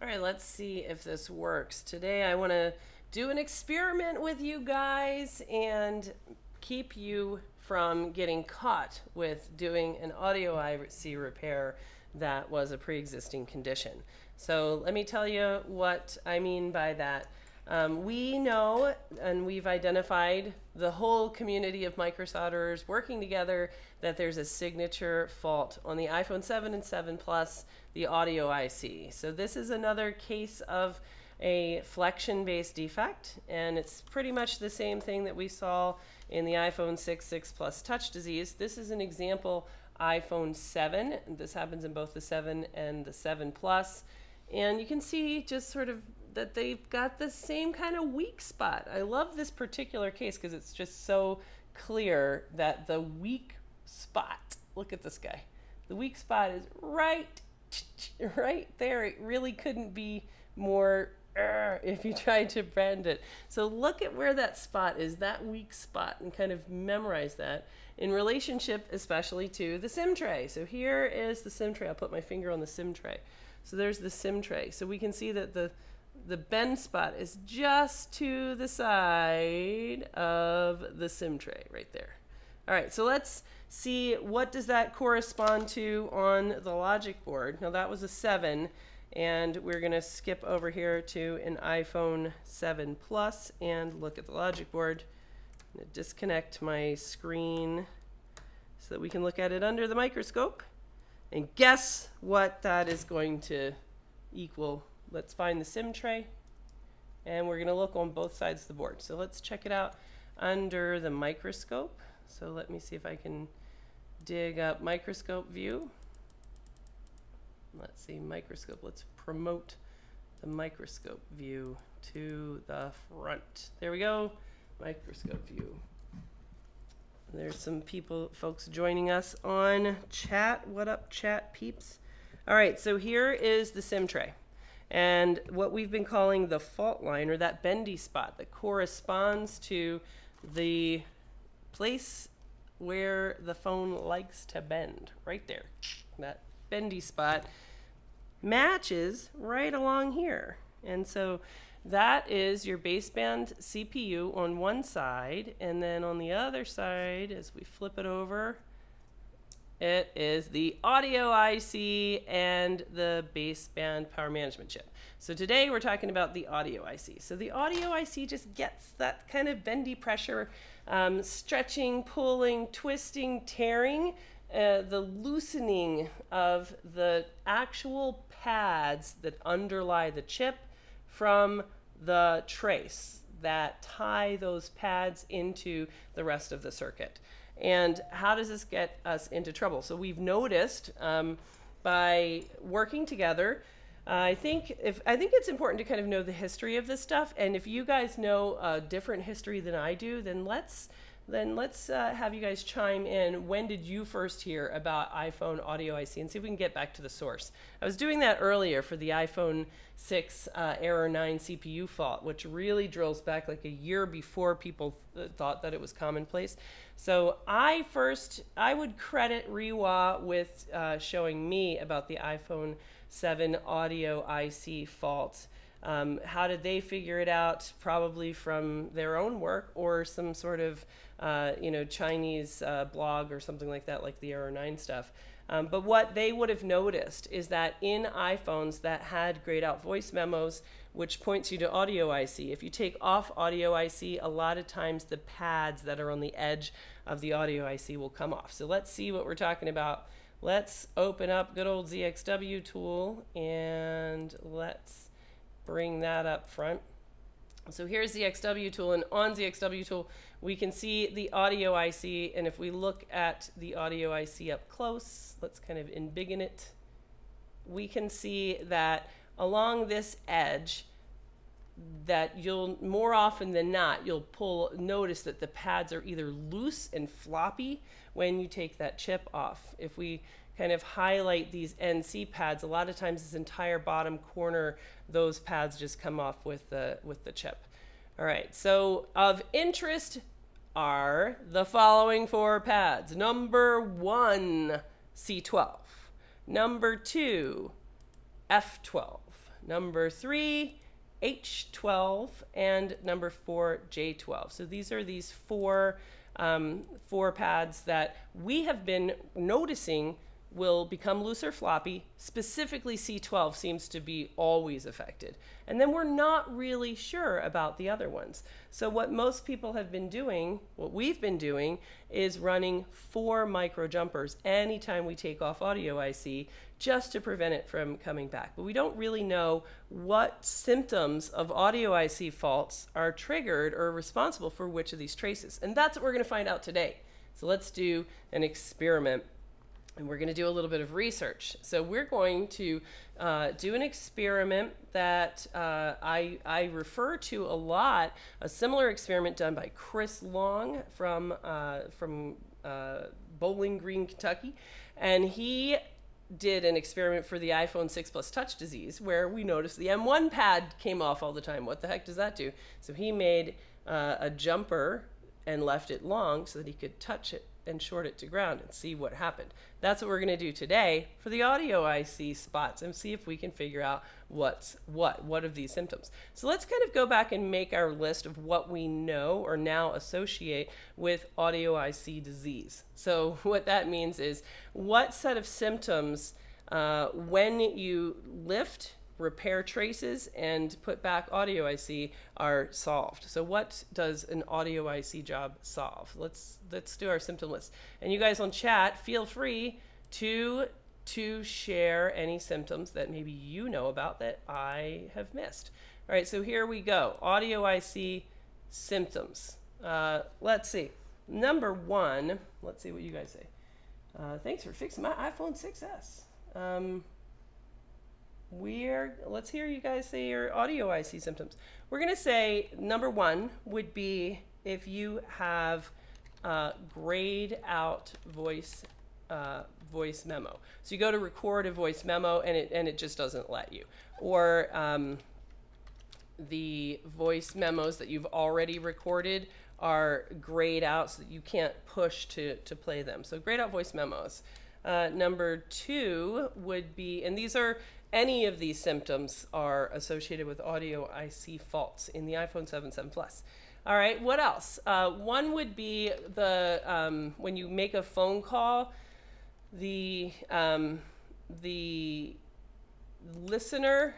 All right, let's see if this works. Today I want to do an experiment with you guys and keep you from getting caught with doing an audio IC repair that was a pre-existing condition. So let me tell you what I mean by that. We know and we've identified the whole community of microsolderers working together that there's a signature fault on the iPhone 7 and 7 Plus, the audio IC. So this is another case of a flexion-based defect, and it's pretty much the same thing that we saw in the iPhone 6, 6 Plus touch disease. This is an example iPhone 7. This happens in both the 7 and the 7 Plus. And you can see just sort of that they've got the same kind of weak spot. I love this particular case because it's just so clear that the weak spot, look at this guy, the weak spot is right there. It really couldn't be more if you tried to bend it. So look at where that spot is, that weak spot, and kind of memorize that in relationship especially to the SIM tray. So here is the SIM tray. I'll put my finger on the SIM tray. So there's the SIM tray. So we can see that the bend spot is just to the side of the SIM tray right there. All right, so let's see what does that correspond to on the logic board. Now that was a 7, and we're going to skip over here to an iPhone 7 Plus and look at the logic board. I'm going to disconnect my screen so that we can look at it under the microscope. And guess what that is going to equal. Let's find the SIM tray, and we're going to look on both sides of the board. So let's check it out under the microscope. So let me see if I can dig up microscope view. Let's see, microscope. Let's promote the microscope view to the front. There we go, microscope view. There's some folks joining us on chat. What up, chat peeps? All right, so here is the SIM tray. And what we've been calling the fault line, or that bendy spot that corresponds to the place where the phone likes to bend, right there. That bendy spot matches right along here. And so that is your baseband CPU on one side, and then on the other side, as we flip it over, it is the audio IC and the baseband power management chip. So today we're talking about the audio IC. So the audio IC just gets that kind of bendy pressure, stretching, pulling, twisting, tearing, the loosening of the actual pads that underlie the chip from the trace that tie those pads into the rest of the circuit. And how does this get us into trouble? So we've noticed by working together, I think it's important to kind of know the history of this stuff. And if you guys know a different history than I do, then let's have you guys chime in. When did you first hear about iPhone audio IC? And see if we can get back to the source. I was doing that earlier for the iPhone 6 error 9 CPU fault, which really drills back like a year before people thought that it was commonplace. So I would credit Rewa with showing me about the iPhone 7 audio IC fault. How did they figure it out? Probably from their own work or some sort of Chinese blog or something like that, like the Error 9 stuff. But what they would have noticed is that in iPhones that had grayed out voice memos, which points you to audio IC, if you take off audio IC, a lot of times the pads that are on the edge of the audio IC will come off. So let's see what we're talking about. Let's open up good old ZXW tool and let's bring that up front. So here's the ZXW tool, and on ZXW tool we can see the audio IC, and if we look at the audio IC up close, let's kind of embiggen it, we can see that along this edge that you'll more often than not notice that the pads are either loose and floppy when you take that chip off. If we kind of highlight these NC pads, a lot of times this entire bottom corner, those pads just come off with the chip. All right, so of interest are the following 4 pads. Number 1, C12. Number 2, F12. number 3, H12, and number 4, J12. So these are these four pads that we have been noticing will become loose or floppy. Specifically, C12 seems to be always affected. And then we're not really sure about the other ones. So what most people have been doing, what we've been doing, is running 4 micro jumpers anytime we take off audio IC, just to prevent it from coming back. But we don't really know what symptoms of audio IC faults are triggered or responsible for which of these traces. And that's what we're going to find out today. So let's do an experiment. And we're going to do a little bit of research. So we're going to do an experiment that I refer to a lot, a similar experiment done by Chris Long from Bowling Green, Kentucky. And he did an experiment for the iPhone 6 Plus touch disease where we noticed the M1 pad came off all the time. What the heck does that do? So he made a jumper and left it long so that he could touch it and short it to ground and see what happened. That's what we're going to do today for the audio IC spots and see if we can figure out what's what of these symptoms. So let's kind of go back and make our list of what we know or now associate with audio IC disease. So what that means is what set of symptoms when you lift, repair traces, and put back audio IC are solved. So what does an audio IC job solve? Let's do our symptom list. And you guys on chat, feel free to share any symptoms that maybe you know about that I have missed. All right, so here we go. Audio IC symptoms. Let's see. Number 1, let's see what you guys say. Thanks for fixing my iPhone 6S. Let's hear you guys say your audio IC symptoms. We're going to say number 1 would be if you have grayed out voice memo. So you go to record a voice memo and it just doesn't let you. Or the voice memos that you've already recorded are grayed out so that you can't push to play them. So grayed out voice memos. Number 2 would be, and these are any of these symptoms are associated with audio IC faults in the iPhone 7 Plus. All right, what else? One would be the when you make a phone call, the listener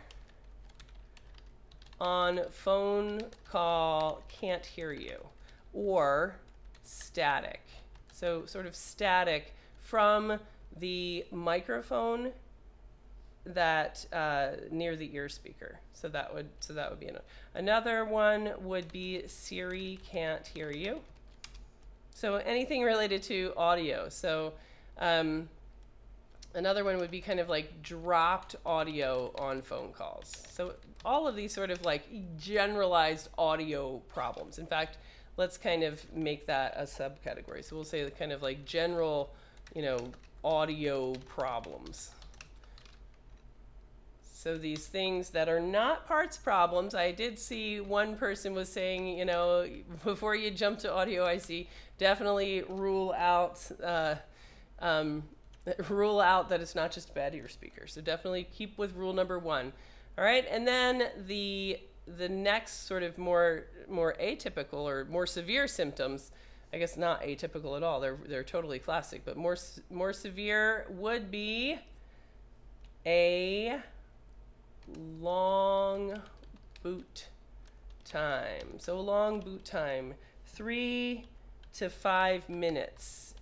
on phone call can't hear you, or static. So sort of static from the microphone that near the ear speaker. So that would be another one would be Siri can't hear you. So anything related to audio. So another one would be kind of like dropped audio on phone calls. So all of these sort of like generalized audio problems. In fact, let's kind of make that a subcategory. So we'll say kind of like general, audio problems. So these things that are not parts problems, I did see one person was saying, before you jump to audio IC, definitely rule out that it's not just a bad ear speaker. So definitely keep with rule number 1. All right, and then the next sort of more atypical or more severe symptoms, I guess not atypical at all. They're totally classic, but more severe would be a long boot time. So a long boot time, 3 to 5 minutes.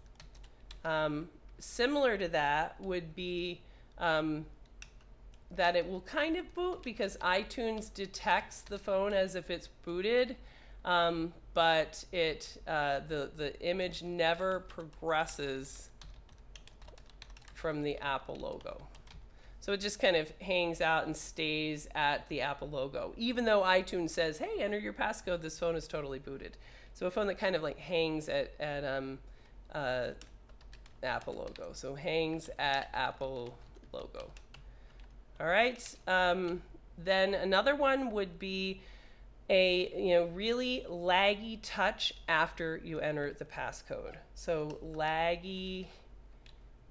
Similar to that would be that it will kind of boot because iTunes detects the phone as if it's booted, but the image never progresses from the Apple logo. So it just kind of hangs out and stays at the Apple logo, even though iTunes says, hey, enter your passcode, this phone is totally booted. So a phone that kind of like hangs at Apple logo. So hangs at Apple logo. All right. Then another one would be a really laggy touch after you enter the passcode. So laggy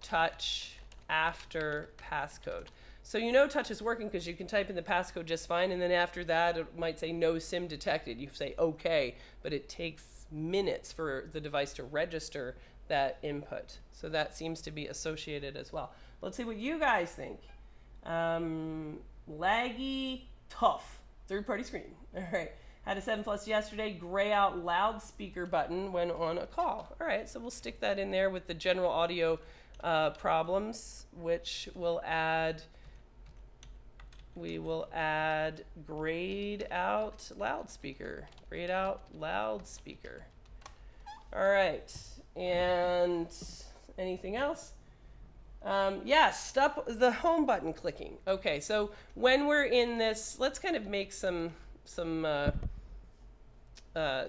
touch after passcode. So you know touch is working because you can type in the passcode just fine, and then after that it might say no SIM detected. You say okay, but it takes minutes for the device to register that input. So that seems to be associated as well. Let's see what you guys think. Laggy, tough. Third-party screen. All right. Had a 7+ yesterday. Gray out loudspeaker button when on a call. All right, so we'll stick that in there with the general audio problems, which will add. We will add grayed out loudspeaker. Grayed out loudspeaker. All right, and anything else? Yes, stop the home button clicking. Okay, so when we're in this, let's kind of make some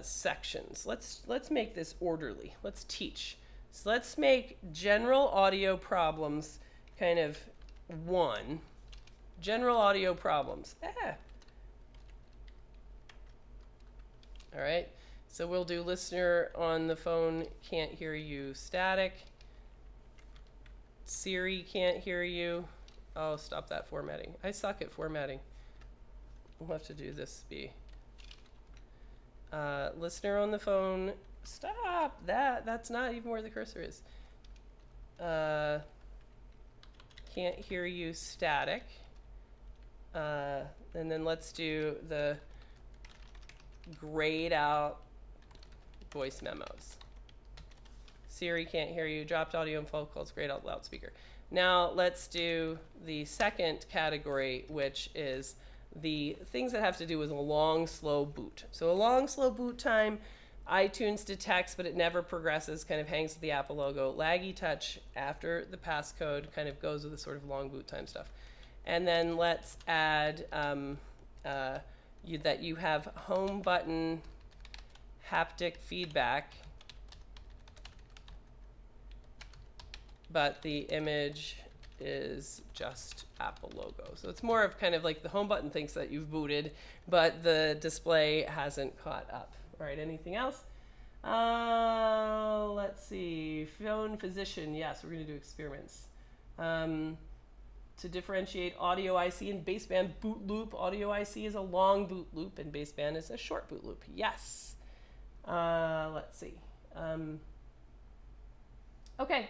sections. Let's make this orderly. Let's teach. So let's make general audio problems kind of 1. General audio problems. All right. So we'll do listener on the phone can't hear you static. Siri can't hear you. Oh, stop that formatting. I suck at formatting. We'll have to do this be. Listener on the phone. Stop that. That's not even where the cursor is. Can't hear you static. And then let's do the grayed out voice memos. Siri can't hear you. Dropped audio and phone calls. Grayed out loudspeaker. Now let's do the second category, which is the things that have to do with a long, slow boot. So a long, slow boot time, iTunes detects, but it never progresses, kind of hangs with the Apple logo. Laggy touch after the passcode kind of goes with the sort of long boot time stuff. And then let's add that you have home button haptic feedback, but the image is just Apple logo. So it's more of kind of like the home button thinks that you've booted, but the display hasn't caught up. All right, anything else? Let's see, phone physician. Yes, we're gonna do experiments. To differentiate audio IC and baseband boot loop, audio IC is a long boot loop and baseband is a short boot loop. Yes. Let's see. Okay.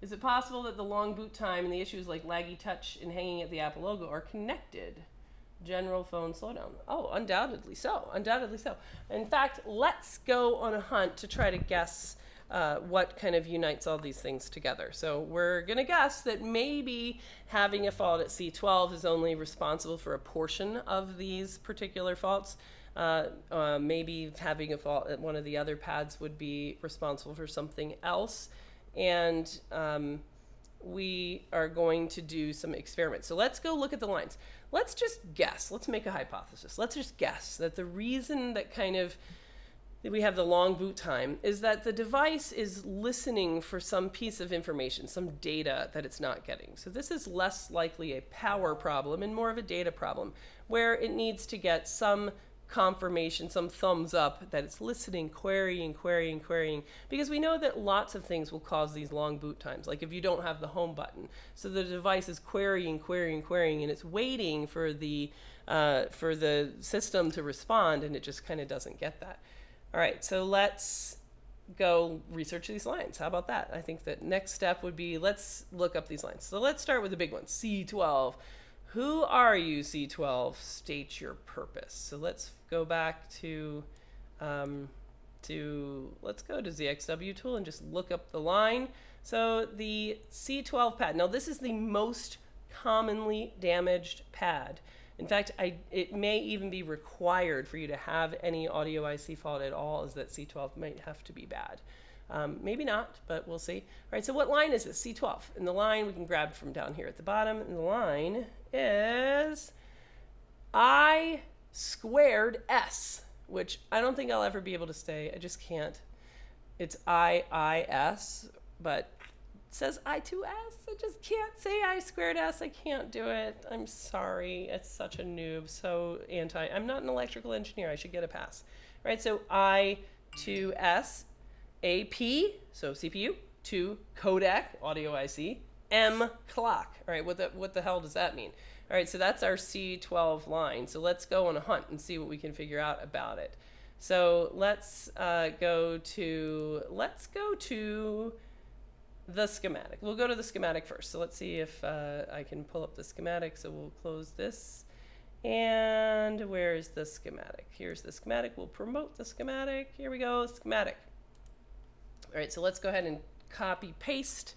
Is it possible that the long boot time and the issues like laggy touch and hanging at the Apple logo are connected? General phone slowdown. Oh, undoubtedly so. Undoubtedly so. In fact, let's go on a hunt to try to guess what kind of unites all these things together. So we're going to guess that maybe having a fault at C12 is only responsible for a portion of these particular faults. Maybe having a fault at one of the other pads would be responsible for something else. And we are going to do some experiments. So let's go look at the lines. Let's just guess. Let's make a hypothesis. Let's just guess that the reason that that we have the long boot time is that the device is listening for some piece of information, some data that it's not getting. So this is less likely a power problem and more of a data problem, where it needs to get some confirmation, some thumbs up that it's listening, querying, because we know that lots of things will cause these long boot times, like if you don't have the home button. So the device is querying, and it's waiting for the system to respond, and it just kind of doesn't get that. All right, so let's go research these lines. How about that? I think that next step would be let's look up these lines. So let's start with the big one, C12. Who are you, C12? State your purpose. So let's go back to let's go to ZXW tool and just look up the line. So the C12 pad. Now this is the most commonly damaged pad. In fact, it may even be required for you to have any audio IC fault at all, is that C12 might have to be bad. Maybe not, but we'll see. All right, so what line is this? C12. And the line we can grab from down here at the bottom. And the line is I squared S, which I don't think I'll ever be able to say. I just can't. It's IIS, but it says I2S. I just can't say I squared S. I can't do it. I'm sorry. It's such a noob. So I'm not an electrical engineer. I should get a pass. All right, so I2S. AP, so CPU, 2 codec, audio IC, M clock. All right, what the hell does that mean? All right, so that's our C12 line. So let's go on a hunt and see what we can figure out about it. So let's go to the schematic. We'll go to the schematic first. So let's see if I can pull up the schematic. So we'll close this. And where is the schematic? Here's the schematic. We'll promote the schematic. Here we go, schematic. All right, so let's go ahead and copy paste,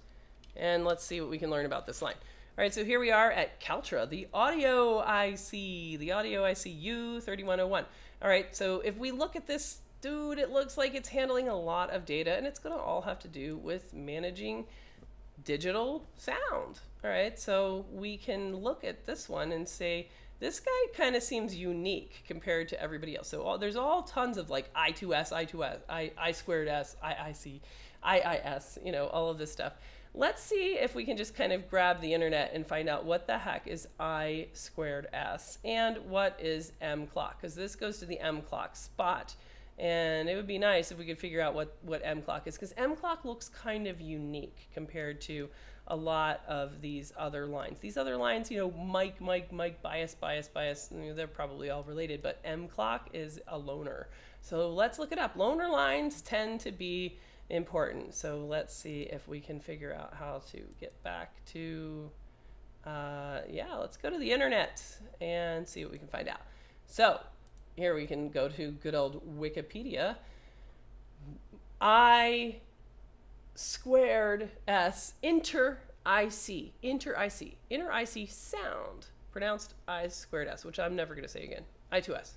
and let's see what we can learn about this line. All right, so here we are at Caltra, the audio IC, U3101. All right, so if we look at this dude, it looks like it's handling a lot of data, and it's going to all have to do with managing digital sound. All right, so we can look at this one and say, this guy kind of seems unique compared to everybody else. So there's all tons of like I2S, I squared S, IIC, IIS, you know, all of this stuff. Let's see if we can just kind of grab the internet and find out what the heck is I squared S and what is M clock, because this goes to the M clock spot. And it would be nice if we could figure out what M clock is, because M clock looks kind of unique compared to a lot of these other lines. These other lines, you know, mic, bias, you know, they're probably all related, but M clock is a loner. So let's look it up. Loner lines tend to be important. So let's see if we can figure out how to get back to, yeah, let's go to the internet and see what we can find out. So here we can go to good old Wikipedia. I squared S inter IC sound, pronounced I squared S, which I'm never going to say again, I2S.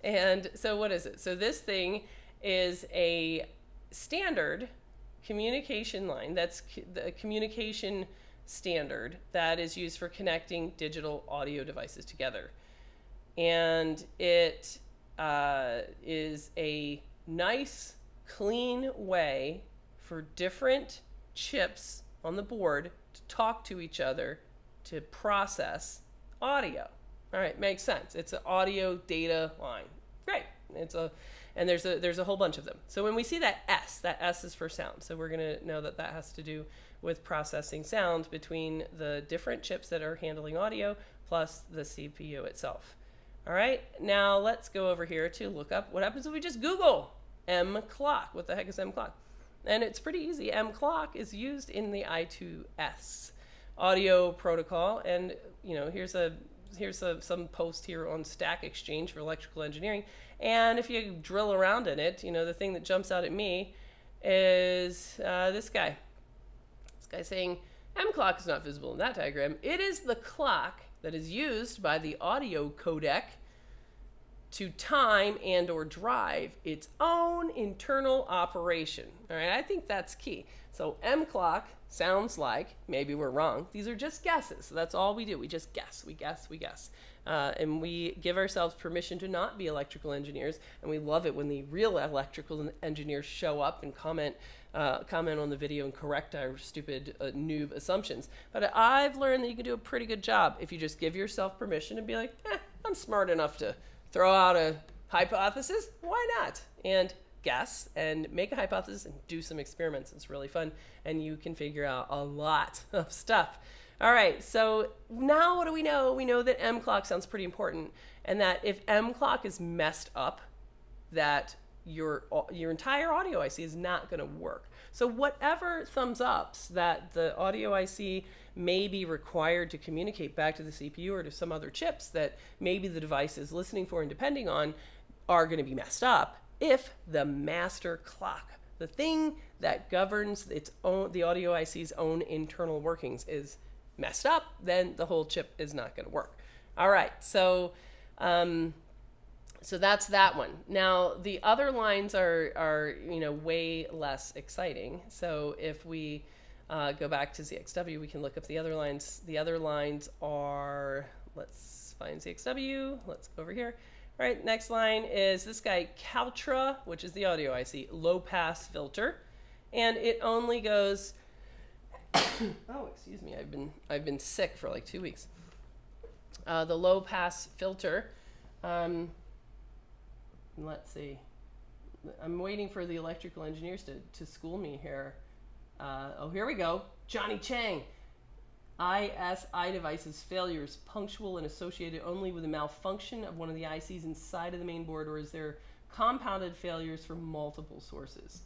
And so what is it? So this thing is a standard communication line. That's the communication standard that is used for connecting digital audio devices together. And it is a nice, clean way for different chips on the board to talk to each other to process audio. All right, makes sense. It's an audio data line. Great. And there's a whole bunch of them. So when we see that S is for sound. So we're going to know that that has to do with processing sound between the different chips that are handling audio plus the CPU itself. All right, now let's go over here to look up what happens if we just Google M clock. What the heck is M clock? And it's pretty easy. M clock is used in the I2S audio protocol. And you know, here's some post here on Stack Exchange for electrical engineering. And if you drill around in it, you know, the thing that jumps out at me is this guy. This guy saying, M clock is not visible in that diagram. It is the clock that is used by the audio codec to time and or drive its own internal operation. All right, I think that's key. So M clock sounds like, maybe we're wrong, these are just guesses. So that's all we do. We just guess, we guess. And we give ourselves permission to not be electrical engineers, and we love it when the real electrical engineers show up and comment on the video and correct our stupid noob assumptions. But I've learned that you can do a pretty good job if you just give yourself permission and be like, I'm smart enough to throw out a hypothesis, why not? And guess and make a hypothesis and do some experiments. It's really fun, and you can figure out a lot of stuff. All right, so now what do we know? We know that M clock sounds pretty important, and that if M clock is messed up, that your entire audio IC is not going to work. So whatever thumbs ups that the audio IC may be required to communicate back to the CPU or to some other chips that maybe the device is listening for and depending on are going to be messed up if the master clock, the thing that governs the audio IC's own internal workings, is messed up, then the whole chip is not going to work. All right, so so that's that one. Now the other lines are you know, way less exciting. So if we go back to ZXW, we can look up the other lines. The other lines are, let's find ZXW. Let's go over here. All right, next line is this guy, Caltra, which is the audio IC, low pass filter, and it only goes. Oh, excuse me. I've been sick for like 2 weeks. The low pass filter. Let's see. I'm waiting for the electrical engineers to school me here. Oh, here we go. Johnny Chang. ISI devices failures punctual and associated only with a malfunction of one of the ICs inside of the main board, or is there compounded failures from multiple sources?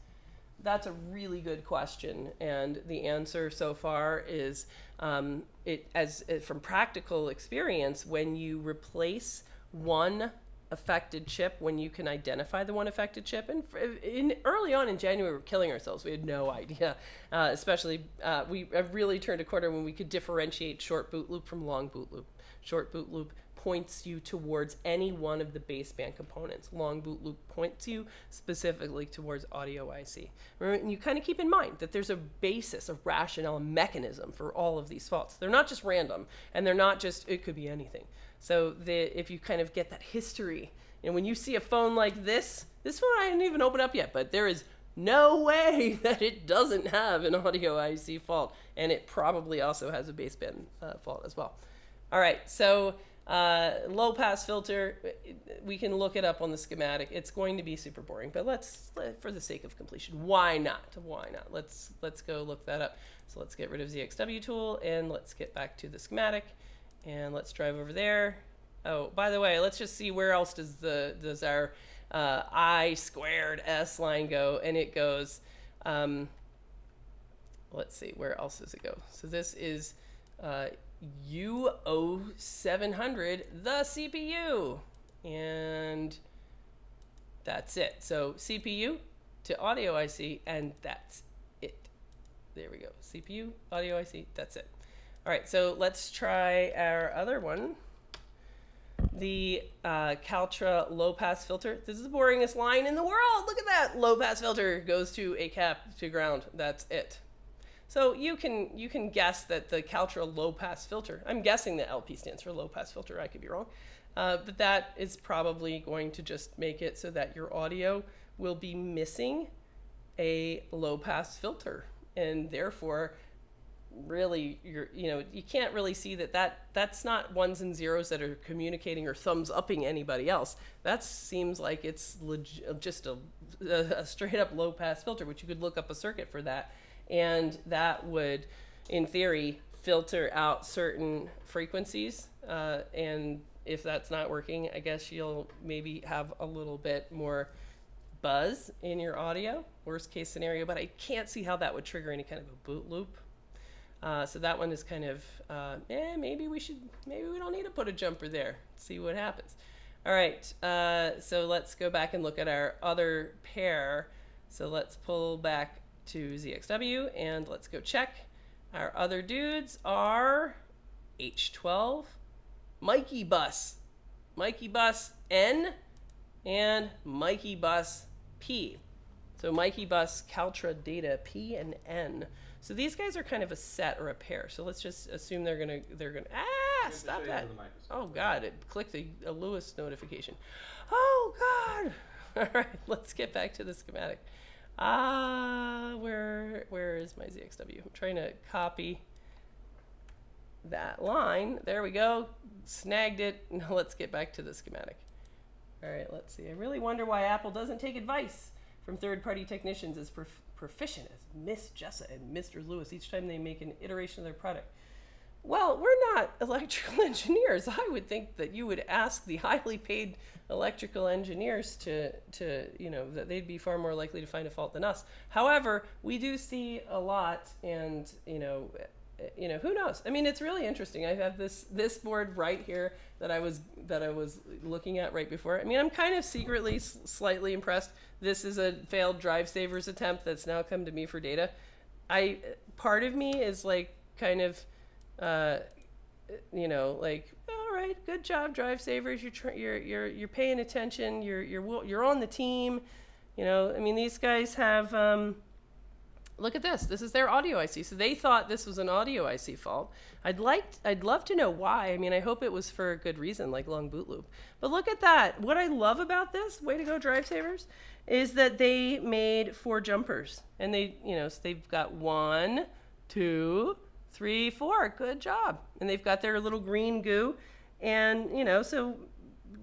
That's a really good question, and the answer so far is from practical experience, when you replace one affected chip, when you can identify the one affected chip, and early on in January we were killing ourselves. We had no idea, especially we really turned a corner when we could differentiate short boot loop from long boot loop. Short boot loop points you towards any one of the baseband components. Long boot loop points you specifically towards audio IC. And you kind of keep in mind that there's a basis, a rationale, a mechanism for all of these faults. They're not just random, and they're not just, it could be anything. So if you kind of get that history, and when you see a phone like this phone I didn't even open up yet, but there is no way that it doesn't have an audio IC fault, and it probably also has a baseband fault as well. All right, so low pass filter, we can look it up on the schematic. It's going to be super boring, but let's, for the sake of completion, why not? Why not? Let's go look that up. So let's get rid of ZXW tool, and let's get back to the schematic, and let's drive over there. Oh, by the way, let's just see where else does our I squared S line go, and it goes, let's see, where else does it go? So this is U0700, the CPU, and that's it. So CPU to audio IC, and that's it. There we go. CPU, audio IC, that's it. All right, so let's try our other one, the Caltra low pass filter. This is the boringest line in the world. Look at that. Low pass filter goes to a cap to ground. That's it. So you can guess that the Caltra low pass filter, I'm guessing the LP stands for low pass filter, I could be wrong, but that is probably going to just make it so that your audio will be missing a low pass filter, and therefore really you can't really see that's not ones and zeros that are communicating or thumbs upping anybody else. That seems like it's just a straight up low pass filter, which you could look up a circuit for that. And that would, in theory, filter out certain frequencies. And if that's not working, I guess you'll maybe have a little bit more buzz in your audio, worst case scenario. But I can't see how that would trigger any kind of a boot loop. So that one is kind of, maybe we don't need to put a jumper there. See what happens. All right, so let's go back and look at our other pair. So let's pull back to ZXW, and let's go check. Our other dudes are H12, Mikey Bus N, and Mikey Bus P. So Mikey Bus, Caltra Data P and N. So these guys are kind of a set or a pair. So let's just assume they're gonna stop that. Oh God, it clicked a Lewis notification. Oh God. All right, let's get back to the schematic. Where is my ZXW? I'm trying to copy that line. There we go. Snagged it. Now let's get back to the schematic. All right, let's see. I really wonder why Apple doesn't take advice from third-party technicians as proficient as Miss Jessa and Mr. Lewis each time they make an iteration of their product. Well, we're not electrical engineers. I would think that you would ask the highly paid electrical engineers to that they'd be far more likely to find a fault than us. However, we do see a lot, and who knows? I mean, it's really interesting. I have this board right here that I was looking at right before. I mean, I'm kind of secretly slightly impressed. This is a failed drive savers attempt that's now come to me for data. Part of me is like kind of like, all right, good job, drive savers. You're paying attention. You're on the team. I mean, these guys have. Look at this. This is their audio IC. So they thought this was an audio IC fault. I'd love to know why. I mean, I hope it was for a good reason, like long boot loop. But look at that. What I love about this, way to go, drive savers, is that they made 4 jumpers, and they, so they've got 1, 2, 3, 4. Good job. And they've got their little green goo, and so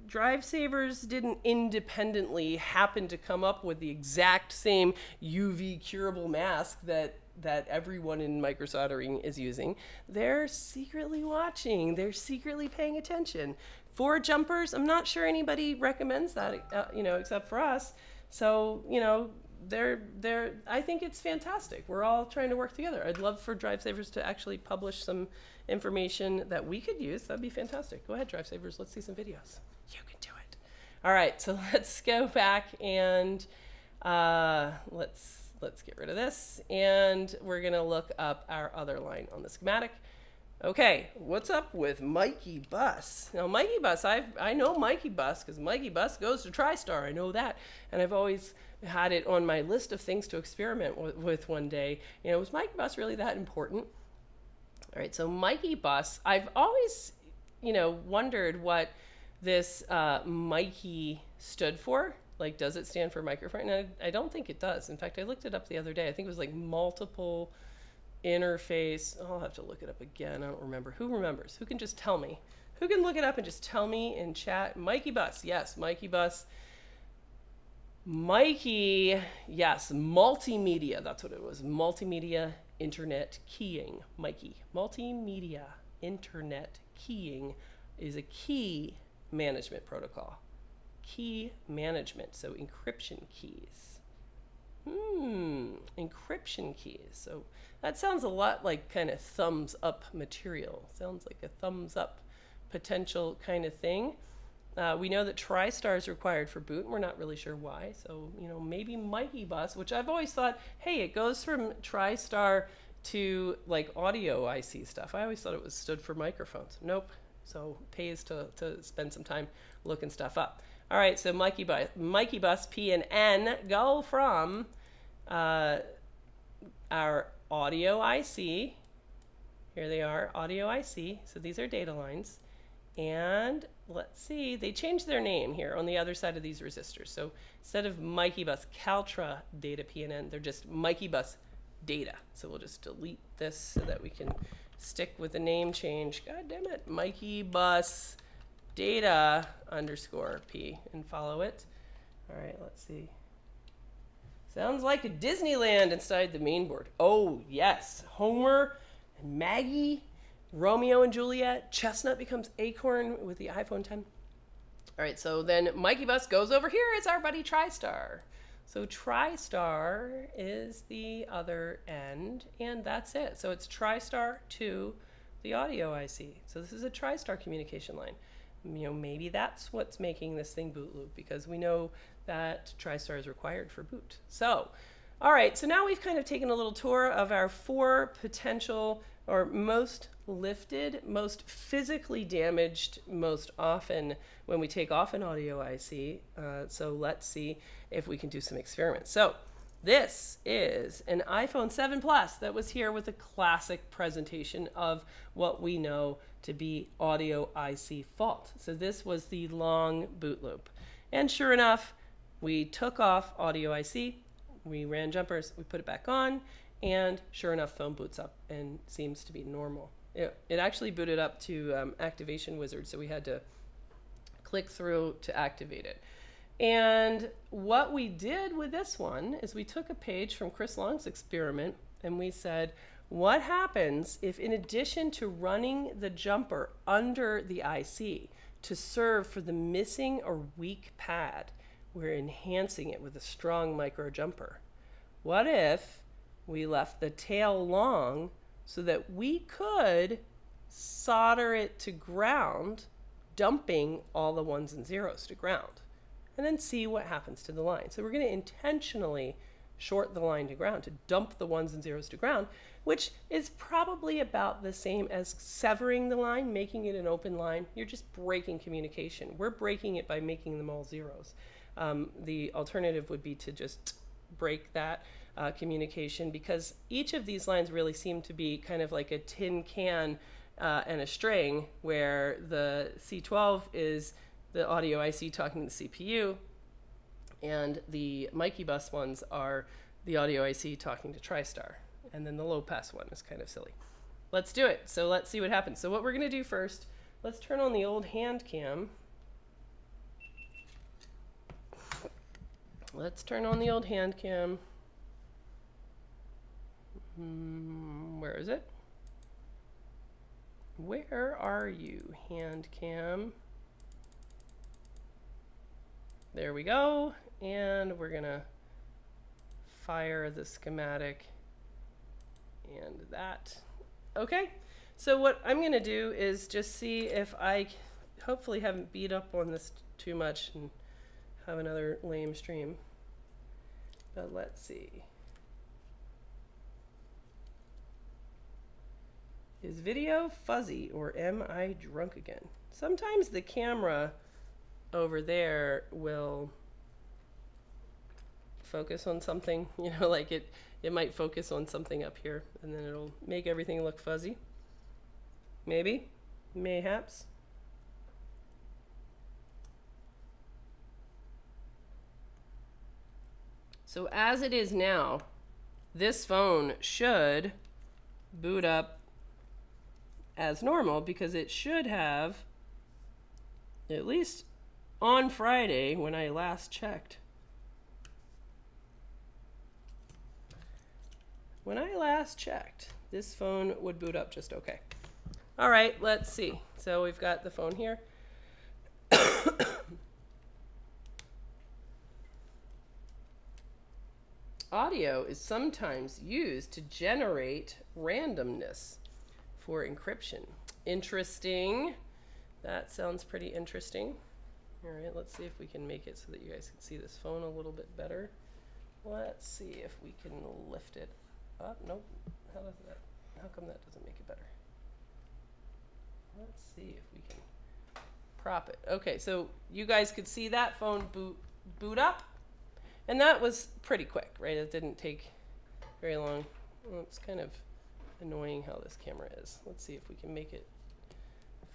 drive savers didn't independently happen to come up with the exact same UV curable mask that that everyone in microsoldering is using, they're secretly watching. They're secretly paying attention. For jumpers, I'm not sure anybody recommends that, you know, except for us. So, you know, I think it's fantastic. We're all trying to work together. I'd love for Drive Savers to actually publish some information that we could use. That'd be fantastic. Go ahead, Drive Savers. Let's see some videos. You can do it. All right, so let's go back and let's get rid of this. And we're going to look up our other line on the schematic. Okay, what's up with Mikey Bus? Now, Mikey Bus, I know Mikey Bus because Mikey Bus goes to TriStar. I know that. And I've always had it on my list of things to experiment with one day. You know, was Mikey Bus really that important? All right, so Mikey Bus, I've always, you know, wondered what this Mikey stood for. Like, does it stand for microphone? And I don't think it does. In fact, I looked it up the other day. I think it was like multiple interface. I'll have to look it up again. I don't remember. Who remembers? Who can just tell me? Who can look it up and just tell me in chat? Mikey Bus. Yes, Mikey Bus. Mikey, yes, multimedia. That's what it was. Multimedia internet keying. Mikey. Multimedia internet keying is a key management protocol. Key management, so encryption keys. Encryption keys. So that sounds a lot like kind of thumbs up material. Sounds like a thumbs up potential kind of thing. We know that TriStar is required for boot, and we're not really sure why. So, you know, maybe Mikey Bus, which I've always thought, hey, it goes from TriStar to like audio IC stuff. I always thought it was stood for microphones. Nope. So pays to spend some time looking stuff up. All right, so Mikey Bus P and N go from our audio IC. Here they are, audio IC. So these are data lines. And let's see, they changed their name here on the other side of these resistors. So instead of Mikey Bus Caltra data PNN, they're just Mikey Bus data. So we'll just delete this so that we can stick with the name change. God damn it, Mikey Bus data underscore P and follow it. All right, let's see. Sounds like a Disneyland inside the main board. Oh, yes, Homer and Maggie. Romeo and Juliet, Chestnut becomes Acorn with the iPhone 10. All right, so then Mikey Bus goes over here. It's our buddy TriStar. So TriStar is the other end, and that's it. So it's TriStar to the audio IC. So this is a TriStar communication line. You know, maybe that's what's making this thing boot loop, because we know that TriStar is required for boot. So, all right, so now we've kind of taken a little tour of our 4 potential or most lifted, most physically damaged most often when we take off an audio IC. So let's see if we can do some experiments. So this is an iPhone 7 Plus that was here with a classic presentation of what we know to be audio IC fault. So this was the long boot loop. And sure enough, we took off audio IC, we ran jumpers, we put it back on, and sure enough, phone boots up and seems to be normal. It actually booted up to Activation Wizard, so we had to click through to activate it. And what we did with this one is we took a page from Chris Long's experiment and we said, what happens if in addition to running the jumper under the IC to serve for the missing or weak pad, we're enhancing it with a strong micro jumper? What if we left the tail long so that we could solder it to ground, dumping all the 1s and 0s to ground, and then see what happens to the line? So we're going to intentionally short the line to ground to dump the 1s and 0s to ground, which is probably about the same as severing the line, making it an open line. You're just breaking communication. We're breaking it by making them all 0s. The alternative would be to just break that communication, because each of these lines really seem to be kind of like a tin can and a string, where the C12 is the audio IC talking to the CPU, and the Mikey Bus ones are the audio IC talking to TriStar, and then the low pass one is kind of silly. Let's do it. So let's see what happens. So what we're going to do first, let's turn on the old hand cam. Let's turn on the old hand cam. Where is it? Where are you, hand cam? There we go. And we're gonna fire the schematic and that. Okay, so what I'm gonna do is just see if I hopefully haven't beat up on this too much and have another lame stream. But let's see. Is video fuzzy or am I drunk again? Sometimes the camera over there will focus on something, you know, like it might focus on something up here and then it'll make everything look fuzzy. Maybe, mayhaps. So as it is now, this phone should boot up as normal because it should have, at least on Friday when I last checked. When I last checked, this phone would boot up just okay. All right, let's see. So we've got the phone here. Audio is sometimes used to generate randomness for encryption. Interesting. That sounds pretty interesting. All right, let's see if we can make it so that you guys can see this phone a little bit better. Let's see if we can lift it up. Nope. How does that? How come that doesn't make it better? Let's see if we can prop it. Okay, so you guys could see that phone boot up. And that was pretty quick, right? It didn't take very long. Well, it's kind of annoying how this camera is. Let's see if we can make it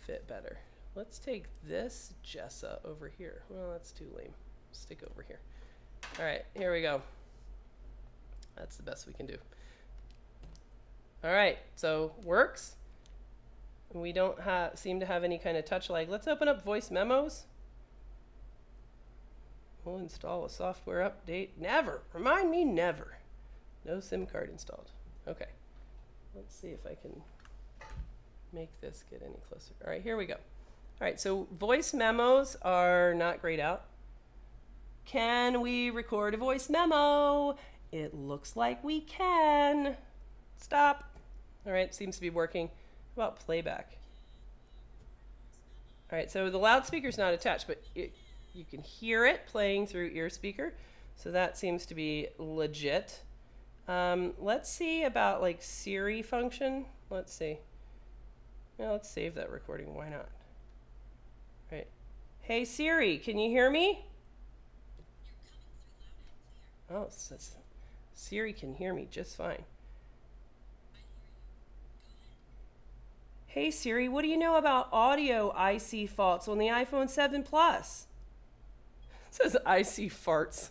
fit better. Let's take this Jessa over here. Well, that's too lame. Stick over here. All right, here we go. That's the best we can do. All right, so works. We don't seem to have any kind of touch lag. Let's open up voice memos. We'll install a software update. Never. Remind me, never. No SIM card installed. Okay. Let's see if I can make this get any closer. All right, here we go. All right, so voice memos are not grayed out. Can we record a voice memo? It looks like we can. Stop. All right, seems to be working. How about playback? All right, so the loudspeaker's not attached, but you can hear it playing through ear speaker. So that seems to be legit. Let's see about like Siri function. Let's see. Now let's save that recording. Why not? All right. Hey Siri, can you hear me? Oh, Siri can hear me just fine. Hey Siri, what do you know about audio IC faults on the iPhone 7 Plus? It says IC farts.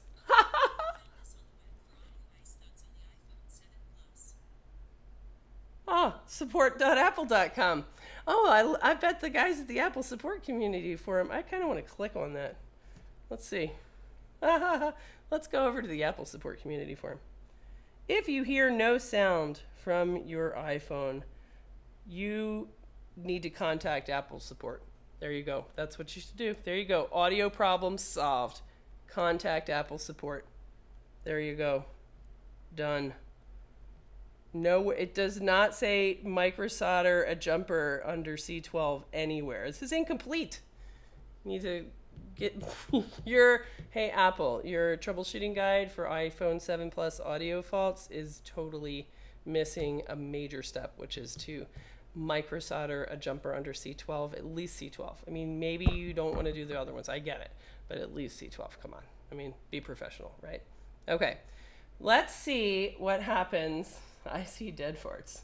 Oh, support.apple.com. Oh, I bet the guys at the Apple support community forum. I kind of want to click on that. Let's see. Let's go over to the Apple support community forum. If you hear no sound from your iPhone, you need to contact Apple support. There you go. That's what you should do. There you go. Audio problems solved. Contact Apple support. There you go. Done. No, it does not say microsolder a jumper under C12 anywhere. This is incomplete. You need to get your, hey Apple, your troubleshooting guide for iPhone 7 Plus audio faults is totally missing a major step, which is to microsolder a jumper under C12, at least C12. I mean, maybe you don't want to do the other ones. I get it, but at least C12. Come on. I mean, be professional, right? Okay. Let's see what happens. I see dead farts.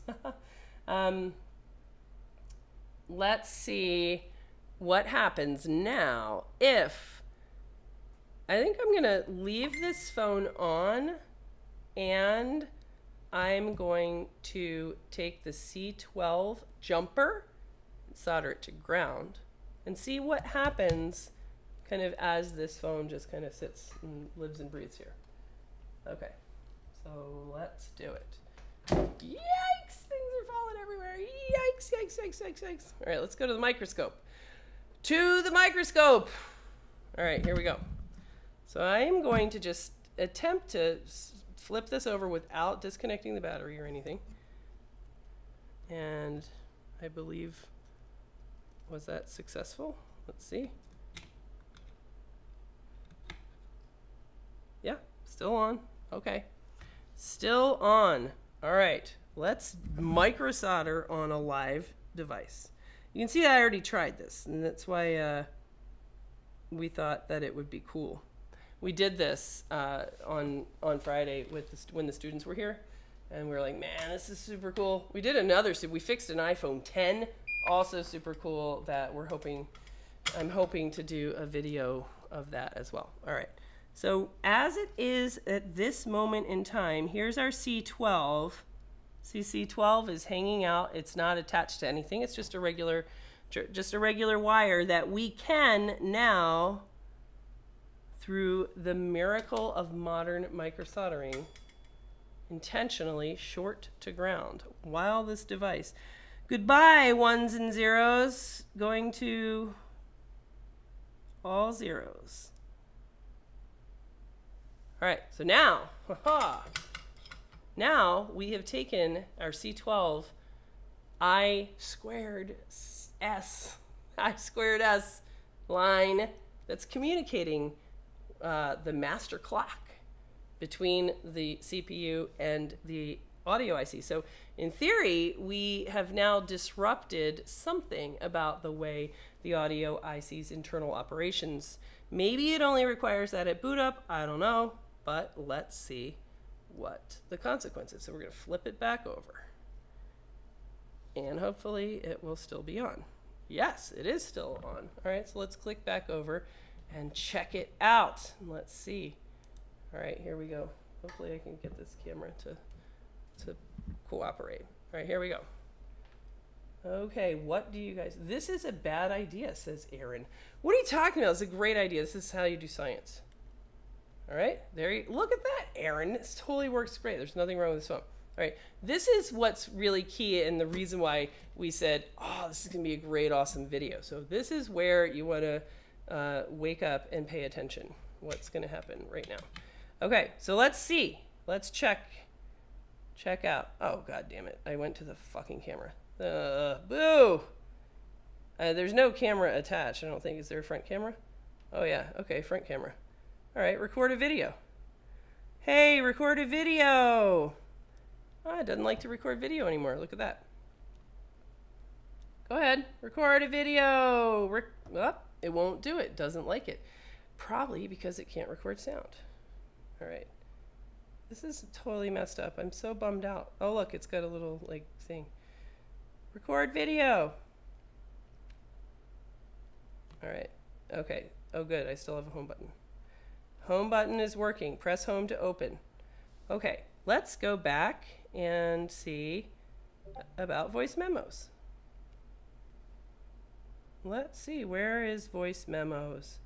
Let's see what happens now if I think I'm going to leave this phone on and I'm going to take the C12 jumper and solder it to ground and see what happens kind of as this phone just kind of sits and lives and breathes here. Okay, so let's do it. Yikes! Things are falling everywhere. Yikes, yikes, yikes, yikes, yikes. All right, let's go to the microscope. To the microscope. All right, here we go. So I am going to just attempt to flip this over without disconnecting the battery or anything. And I believe, was that successful? Let's see. Yeah, still on. Okay. Still on. All right. Let's micro solder on a live device. You can see I already tried this, and that's why we thought that it would be cool. We did this on Friday with when the students were here, and we were like, man, this is super cool. We did another, so we fixed an iPhone 10, also super cool, that I'm hoping to do a video of that as well. All right. So as it is at this moment in time, here's our C12. See, C12 is hanging out. It's not attached to anything. It's just a regular wire that we can now, through the miracle of modern microsoldering, intentionally short to ground while this device. Goodbye, ones and zeros, going to all zeros. All right, so now, now we have taken our C12 I squared S line that's communicating the master clock between the CPU and the audio IC. So in theory, we have now disrupted something about the way the audio IC's internal operations. Maybe it only requires that at boot up, I don't know, but let's see what the consequences. So we're going to flip it back over. And hopefully it will still be on. Yes, it is still on. All right, so let's click back over and check it out. Let's see. All right, here we go. Hopefully I can get this camera to cooperate. All right, here we go. Okay, what do you guys... This is a bad idea, says Aaron. What are you talking about? It's a great idea. This is how you do science. All right, there you... Look at that, Aaron. This totally works great. There's nothing wrong with this phone. All right, this is what's really key and the reason why we said, oh, this is going to be a great, awesome video. So this is where you want to wake up and pay attention. What's going to happen right now. Okay, so let's see. Let's check out. Oh, God damn it. I went to the fucking camera. Boo! There's no camera attached, I don't think. Is there a front camera? Oh, yeah. Okay, front camera. All right, record a video. Hey, record a video! Oh, it doesn't like to record video anymore. Look at that. Go ahead. Record a video. Oh, it won't do it. Doesn't like it. Probably because it can't record sound. All right. This is totally messed up. I'm so bummed out. Oh, look. It's got a little, like, thing. Record video. All right. Okay. Oh, good. I still have a home button. Home button is working. Press home to open. Okay. Let's go back and see about voice memos. Let's see, where is voice memos?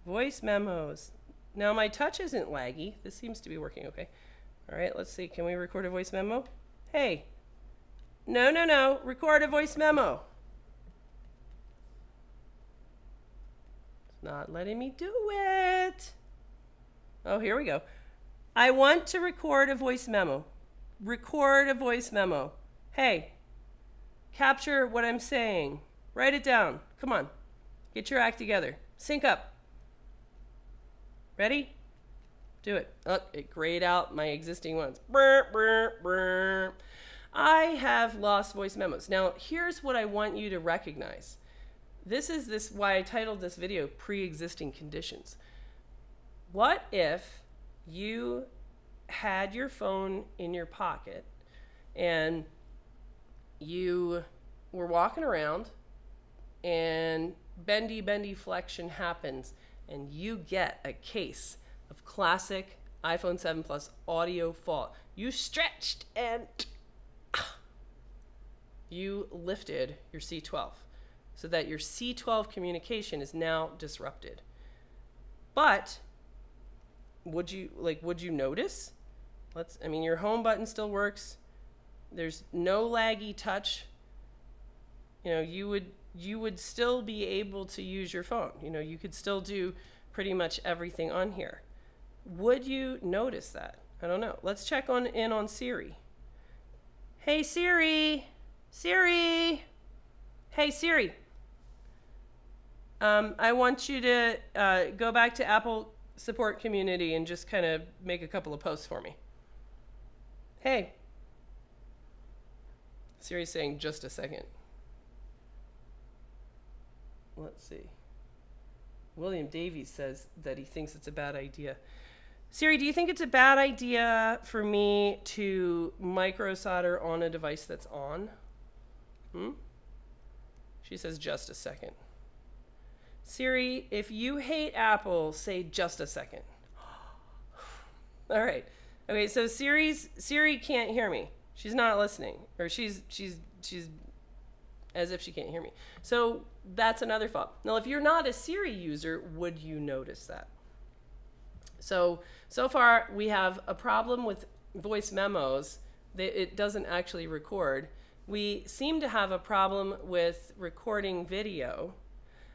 Voice memos. Now my touch isn't laggy. This seems to be working okay. All right, let's see. Can we record a voice memo? Hey. No. Record a voice memo. It's not letting me do it. Oh, here we go. I want to record a voice memo. Record a voice memo. Hey, capture what I'm saying. Write it down. Come on. Get your act together. Sync up. Ready? Do it. Oh, it grayed out my existing ones. Brr, brr, brr. I have lost voice memos. Now, here's what I want you to recognize. This is why I titled this video Pre-Existing Conditions. What if you had your phone in your pocket and you were walking around and bendy flexion happens and you get a case of classic iPhone 7 Plus audio fault. You stretched and you lifted your C12 so that your C12 communication is now disrupted. But would you notice? I mean, your home button still works. There's no laggy touch. You know, you would still be able to use your phone. You know, you could still do pretty much everything on here. Would you notice that? I don't know. Let's check in on Siri. Hey Siri, Siri. Hey Siri. I want you to go back to Apple support community and just kind of make a couple of posts for me. Hey. Siri's saying just a second. Let's see. William Davies says that he thinks it's a bad idea. Siri, do you think it's a bad idea for me to micro solder on a device that's on? She says just a second. Siri, if you hate Apple, say just a second. All right. Okay, so Siri can't hear me. She's not listening, or she's as if she can't hear me. So that's another fault. Now, if you're not a Siri user, would you notice that? So far we have a problem with voice memos. It doesn't actually record. We seem to have a problem with recording video.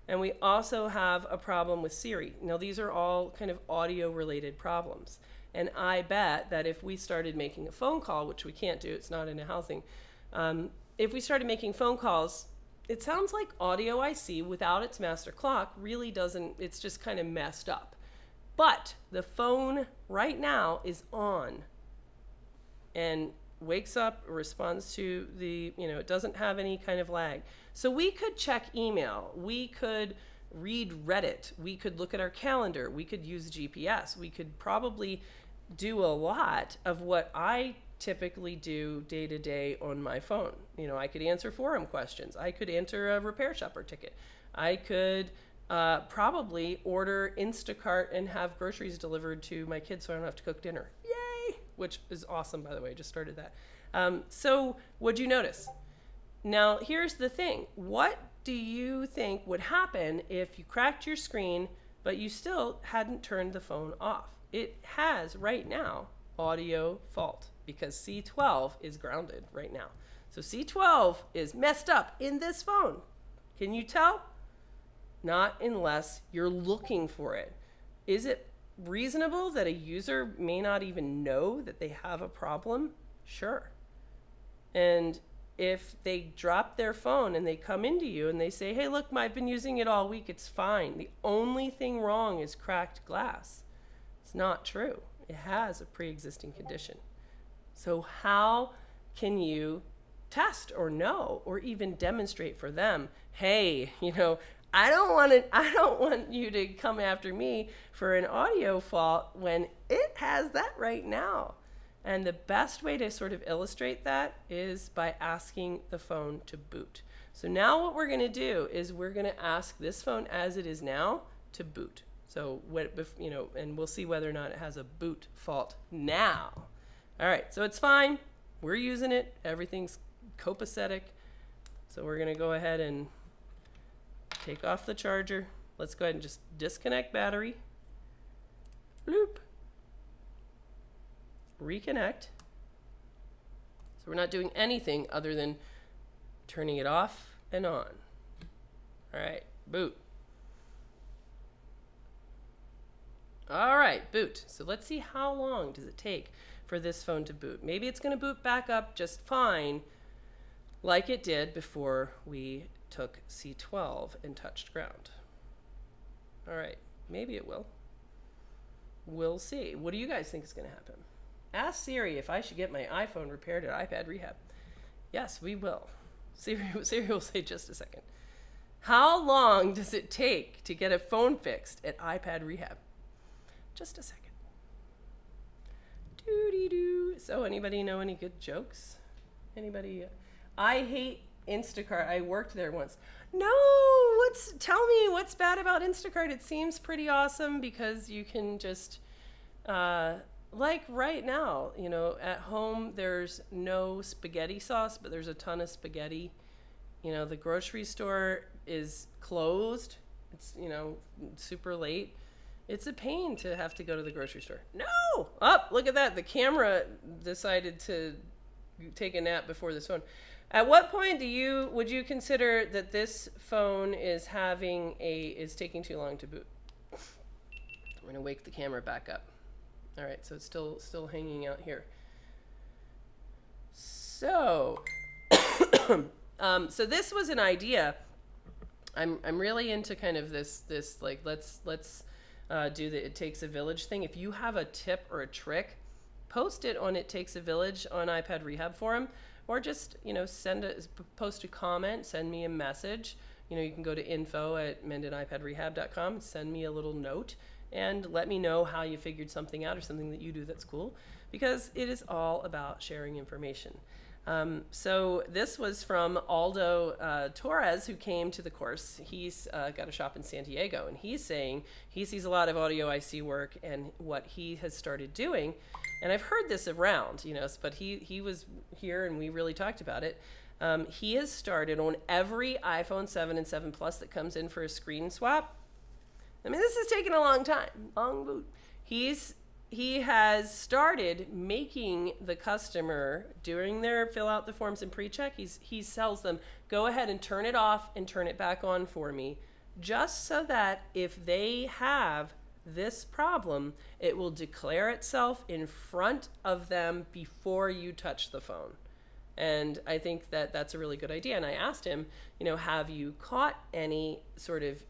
And we also have a problem with Siri. Now, these are all kind of audio-related problems. And I bet that if we started making a phone call, which we can't do, it's not in a housing, if we started making phone calls, it sounds like audio IC without its master clock really doesn't, it's just kind of messed up. But the phone right now is on and wakes up, responds to the, you know, it doesn't have any kind of lag. So we could check email, we could read Reddit, we could look at our calendar, we could use GPS, we could probably do a lot of what I typically do day to day on my phone. You know, I could answer forum questions, I could enter a repair shopper ticket, I could probably order Instacart and have groceries delivered to my kids so I don't have to cook dinner. Yay! Which is awesome, by the way, I just started that. So what'd you notice? Now, here's the thing. What do you think would happen if you cracked your screen, but you still hadn't turned the phone off? It has right now audio fault because C12 is grounded right now. So C12 is messed up in this phone. Can you tell? Not unless you're looking for it. Is it reasonable that a user may not even know that they have a problem? Sure. And if they drop their phone and they come into you and they say, hey, look, I've been using it all week, it's fine. The only thing wrong is cracked glass. It's not true. It has a pre-existing condition. So how can you test or know or even demonstrate for them, hey, you know, I don't want you to come after me for an audio fault when it has that right now. And the best way to sort of illustrate that is by asking the phone to boot. So now what we're going to do is we're going to ask this phone as it is now to boot. So you know, and we'll see whether or not it has a boot fault now. All right, so it's fine. We're using it. Everything's copacetic. So we're going to go ahead and take off the charger. Let's go ahead and just disconnect battery. Bloop. Reconnect. So we're not doing anything other than turning it off and on. All right, boot. All right, boot. So let's see how long does it take for this phone to boot. Maybe it's going to boot back up just fine like it did before we took C12 and touched ground. All right, maybe it will. We'll see. What do you guys think is going to happen? Ask Siri if I should get my iPhone repaired at iPad Rehab. Yes, we will. Siri will say just a second. How long does it take to get a phone fixed at iPad Rehab? Just a second. Doo-dee-doo. So anybody know any good jokes? Anybody? I hate Instacart. I worked there once. No, tell me what's bad about Instacart. It seems pretty awesome because you can just, like right now, you know, at home there's no spaghetti sauce, but there's a ton of spaghetti. You know, the grocery store is closed. It's, you know, super late. It's a pain to have to go to the grocery store. No! Oh, look at that. The camera decided to take a nap before this phone. At what point would you consider that this phone is taking too long to boot? I'm gonna wake the camera back up. All right, so it's still hanging out here. So, so this was an idea. I'm really into kind of this like let's do the It Takes a Village thing. If you have a tip or a trick, post it on It Takes a Village on iPad Rehab Forum, or just post a comment, send me a message. You can go to info@mendedipadrehab.com, send me a little note, and let me know how you figured something out or something that you do that's cool, because it is all about sharing information. So this was from Aldo Torres, who came to the course. He's got a shop in San Diego, and he's saying he sees a lot of audio IC work, and what he has started doing, and I've heard this around, but he was here and we really talked about it. He has started on every iPhone 7 and 7 Plus that comes in for a screen swap. I mean, this has taken a long time, long boot. He has started making the customer, during their fill out the forms and pre-check, he sells them, go ahead and turn it off and turn it back on for me, just so that if they have this problem, it will declare itself in front of them before you touch the phone. And I think that that's a really good idea. And I asked him, have you caught any sort of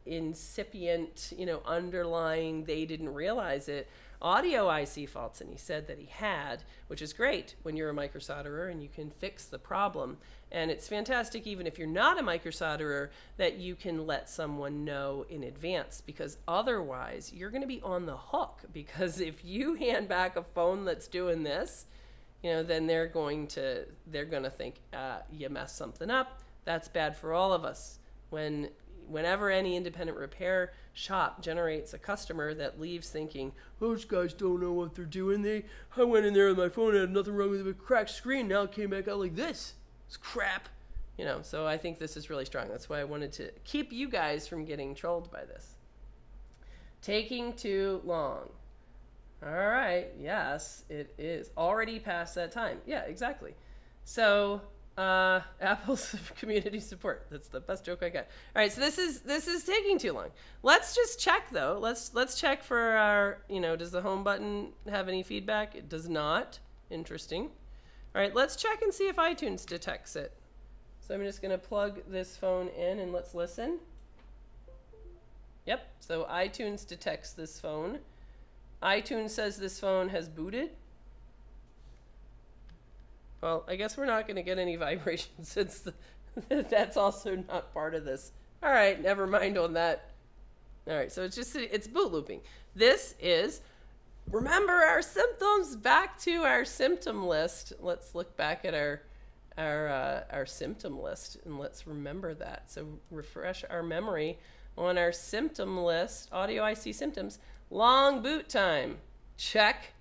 incipient, underlying, they didn't realize it, audio IC faults? And he said that he had, which is great when you're a microsolderer and you can fix the problem. And it's fantastic even if you're not a microsolderer that you can let someone know in advance, because otherwise you're going to be on the hook, because if you hand back a phone that's doing this, then they're going to think you messed something up. That's bad for all of us. Whenever any independent repair shop generates a customer that leaves thinking, those guys don't know what they're doing. I went in there with my phone, had nothing wrong with it, but cracked screen. Now it came back out like this. It's crap. So I think this is really strong. That's why I wanted to keep you guys from getting trolled by this. Taking too long. All right. Yes, it is. Already past that time. Yeah, exactly. So Apple's community support. That's the best joke I got. All right, so this is taking too long. Let's just check though. Let's check for our, does the home button have any feedback? It does not. Interesting. All right, let's check and see if iTunes detects it. So I'm just going to plug this phone in and let's listen. Yep, so iTunes detects this phone. iTunes says this phone has booted. Well, I guess we're not going to get any vibrations since that's also not part of this. All right, never mind on that. All right, so it's boot looping. This is, remember our symptoms, back to our symptom list. Let's look back at our symptom list and let's remember that. So refresh our memory on our symptom list, audio IC symptoms. Long boot time, check.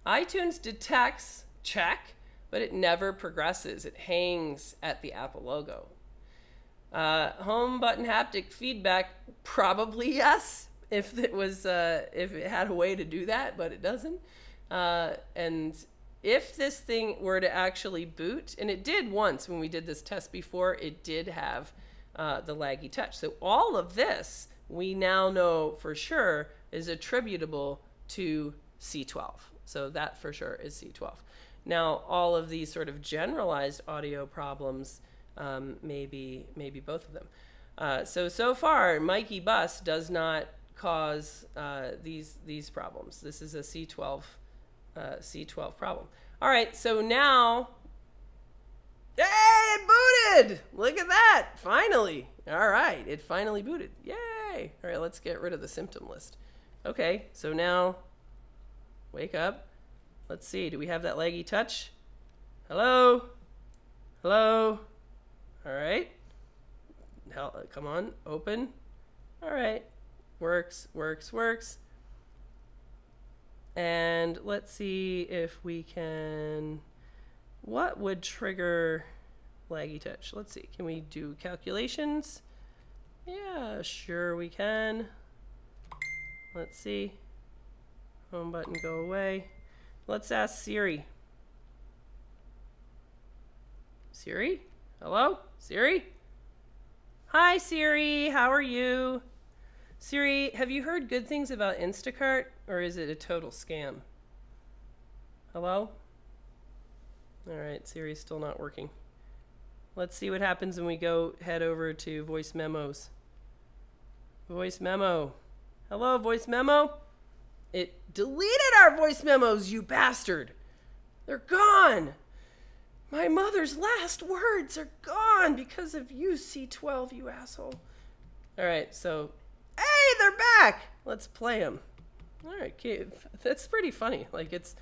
iTunes detects, check. But it never progresses. It hangs at the Apple logo. Home button haptic feedback, probably yes, if it had a way to do that, but it doesn't. And if this thing were to actually boot, and it did once when we did this test before, it did have the laggy touch. So all of this we now know for sure is attributable to C12. So that for sure is C12. Now, all of these sort of generalized audio problems, maybe both of them. So far, Mikey Bus does not cause these problems. This is a C12 problem. All right, so now, yay, it booted! Look at that, finally. All right, it finally booted. Yay! All right, let's get rid of the symptom list. Okay, so now, wake up. Let's see, do we have that laggy touch? Hello? Hello? All right. Come on, open. All right. Works. And let's see if we can, what would trigger laggy touch? Let's see, can we do calculations? Yeah, sure we can. Let's see. Home button go away. Let's ask Siri. Siri? Hello? Siri? Hi, Siri. How are you? Siri, have you heard good things about Instacart, or is it a total scam? Hello? All right, Siri's still not working. Let's see what happens when we head over to voice memos. Voice memo. Hello, voice memo? It deleted our voice memos, you bastard. They're gone. My mother's last words are gone because of you, C12, you asshole. All right, so, hey, they're back. Let's play them. All right, kid. That's pretty funny. Like, it's,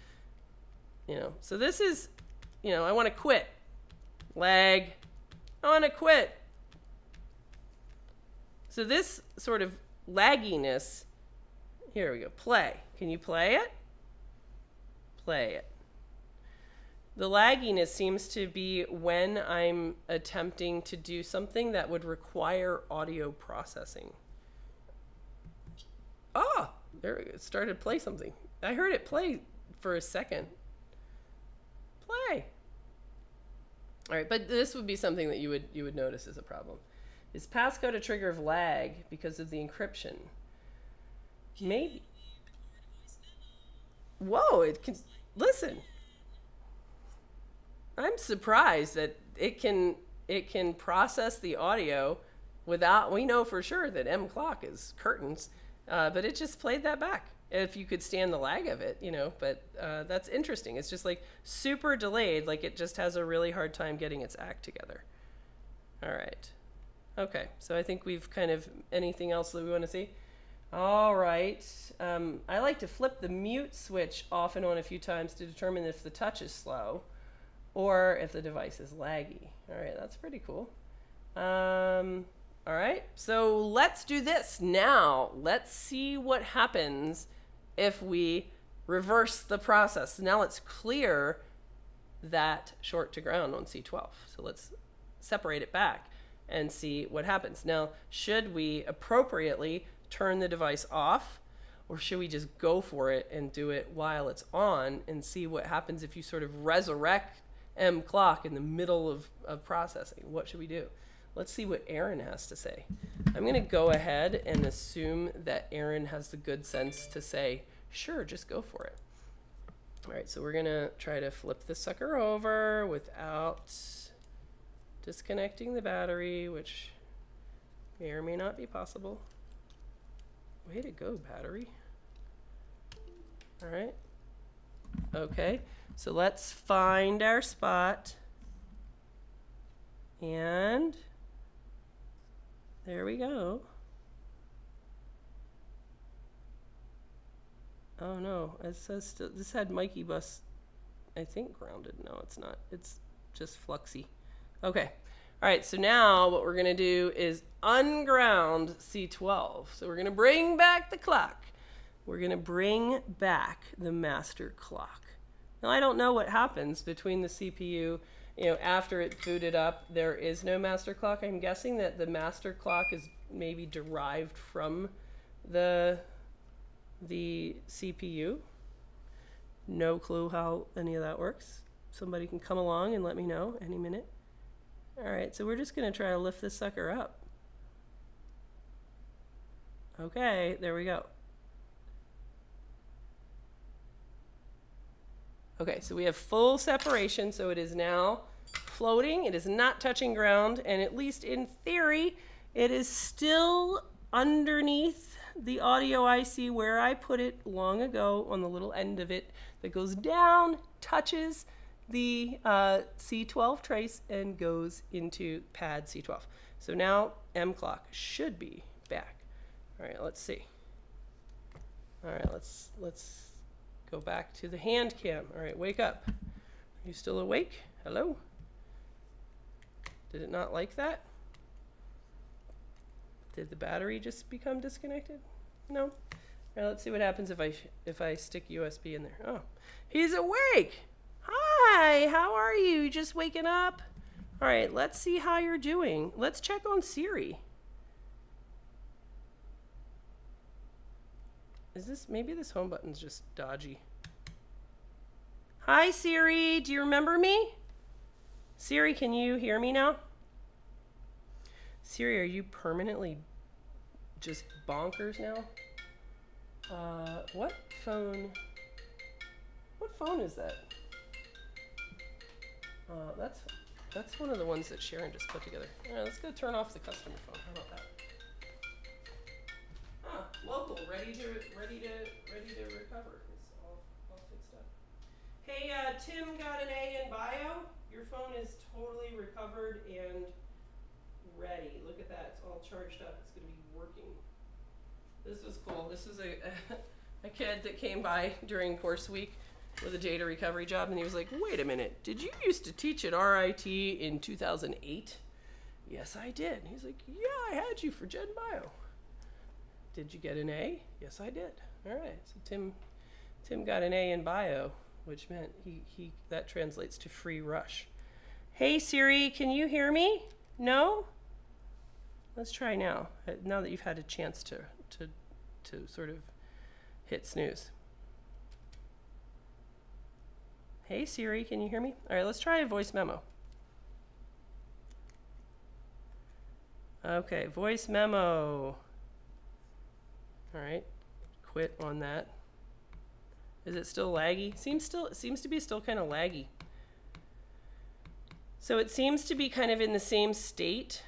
you know, so this is, you know, I want to quit. Lag. I want to quit. So this sort of lagginess, here we go, play. Can you play it? Play it. The lagginess seems to be when I'm attempting to do something that would require audio processing. Oh, there it started play something. I heard it play for a second. Play. All right, but this would be something that you would notice as a problem. Is passcode a trigger of lag because of the encryption? Maybe. Whoa, it can listen. I'm surprised that it can process the audio without, we know for sure that M clock is curtains, but it just played that back. If you could stand the lag of it, you know, but that's interesting. It's just like super delayed, like it just has a really hard time getting its act together. All right. Okay, so I think we've kind of, anything else that we want to see? All right. I like to flip the mute switch off and on a few times to determine if the touch is slow or if the device is laggy. All right, that's pretty cool. All right, so let's do this now. Let's see what happens if we reverse the process. Now let's clear that short to ground on C12. So let's separate it back and see what happens. Now, should we appropriately turn the device off, or should we just go for it and do it while it's on and see what happens if you sort of resurrect M clock in the middle of processing? What should we do? Let's see what Aaron has to say. I'm going to go ahead and assume that Aaron has the good sense to say, sure, just go for it. All right, so we're going to try to flip this sucker over without disconnecting the battery, which may or may not be possible. Way to go, battery. All right. Okay, so let's find our spot. And there we go. Oh no, it says still, this had Mikey bus, I think, grounded. No, it's not. It's just fluxy. Okay. All right, so now what we're going to do is unground C12. So we're going to bring back the clock. We're going to bring back the master clock. Now, I don't know what happens between the CPU, you know, after it booted up. There is no master clock. I'm guessing that the master clock is maybe derived from the CPU. No clue how any of that works. Somebody can come along and let me know any minute. All right, so we're just going to try to lift this sucker up. Okay, there we go. Okay, so we have full separation, so it is now floating. It is not touching ground, and at least in theory, it is still underneath the audio IC where I put it long ago on the little end of it that goes down, touches the C12 trace, and goes into pad C12. So now M clock should be back. All right, let's see. All right, let's go back to the hand cam. All right, wake up. Are you still awake? Hello? Did it not like that? Did the battery just become disconnected? No. All right, let's see what happens if I stick USB in there. Oh, he's awake. Hi, how are you? You just waking up? All right, let's see how you're doing. Let's check on Siri. Is this, maybe this home button's just dodgy. Hi, Siri, do you remember me? Siri, can you hear me now? Siri, are you permanently just bonkers now? What phone is that? That's one of the ones that Sharon just put together. All right, let's go turn off the customer phone. How about that? Local, ready to recover. It's all fixed up. Hey, Tim got an A in bio. Your phone is totally recovered and ready. Look at that. It's all charged up. It's going to be working. This was cool. This is a kid that came by during course week with a data recovery job, and he was like, wait a minute, did you used to teach at RIT in 2008? Yes, I did. And he's like, yeah, I had you for Gen Bio. Did you get an A? Yes, I did. All right, so Tim got an A in bio, which meant that translates to free rush. Hey Siri, can you hear me? No? Let's try now. Now that you've had a chance to sort of hit snooze. Hey Siri, can you hear me? All right, let's try a voice memo. Okay, voice memo. All right, quit on that. Is it still laggy? It seems to be still kind of laggy. So it seems to be kind of in the same state.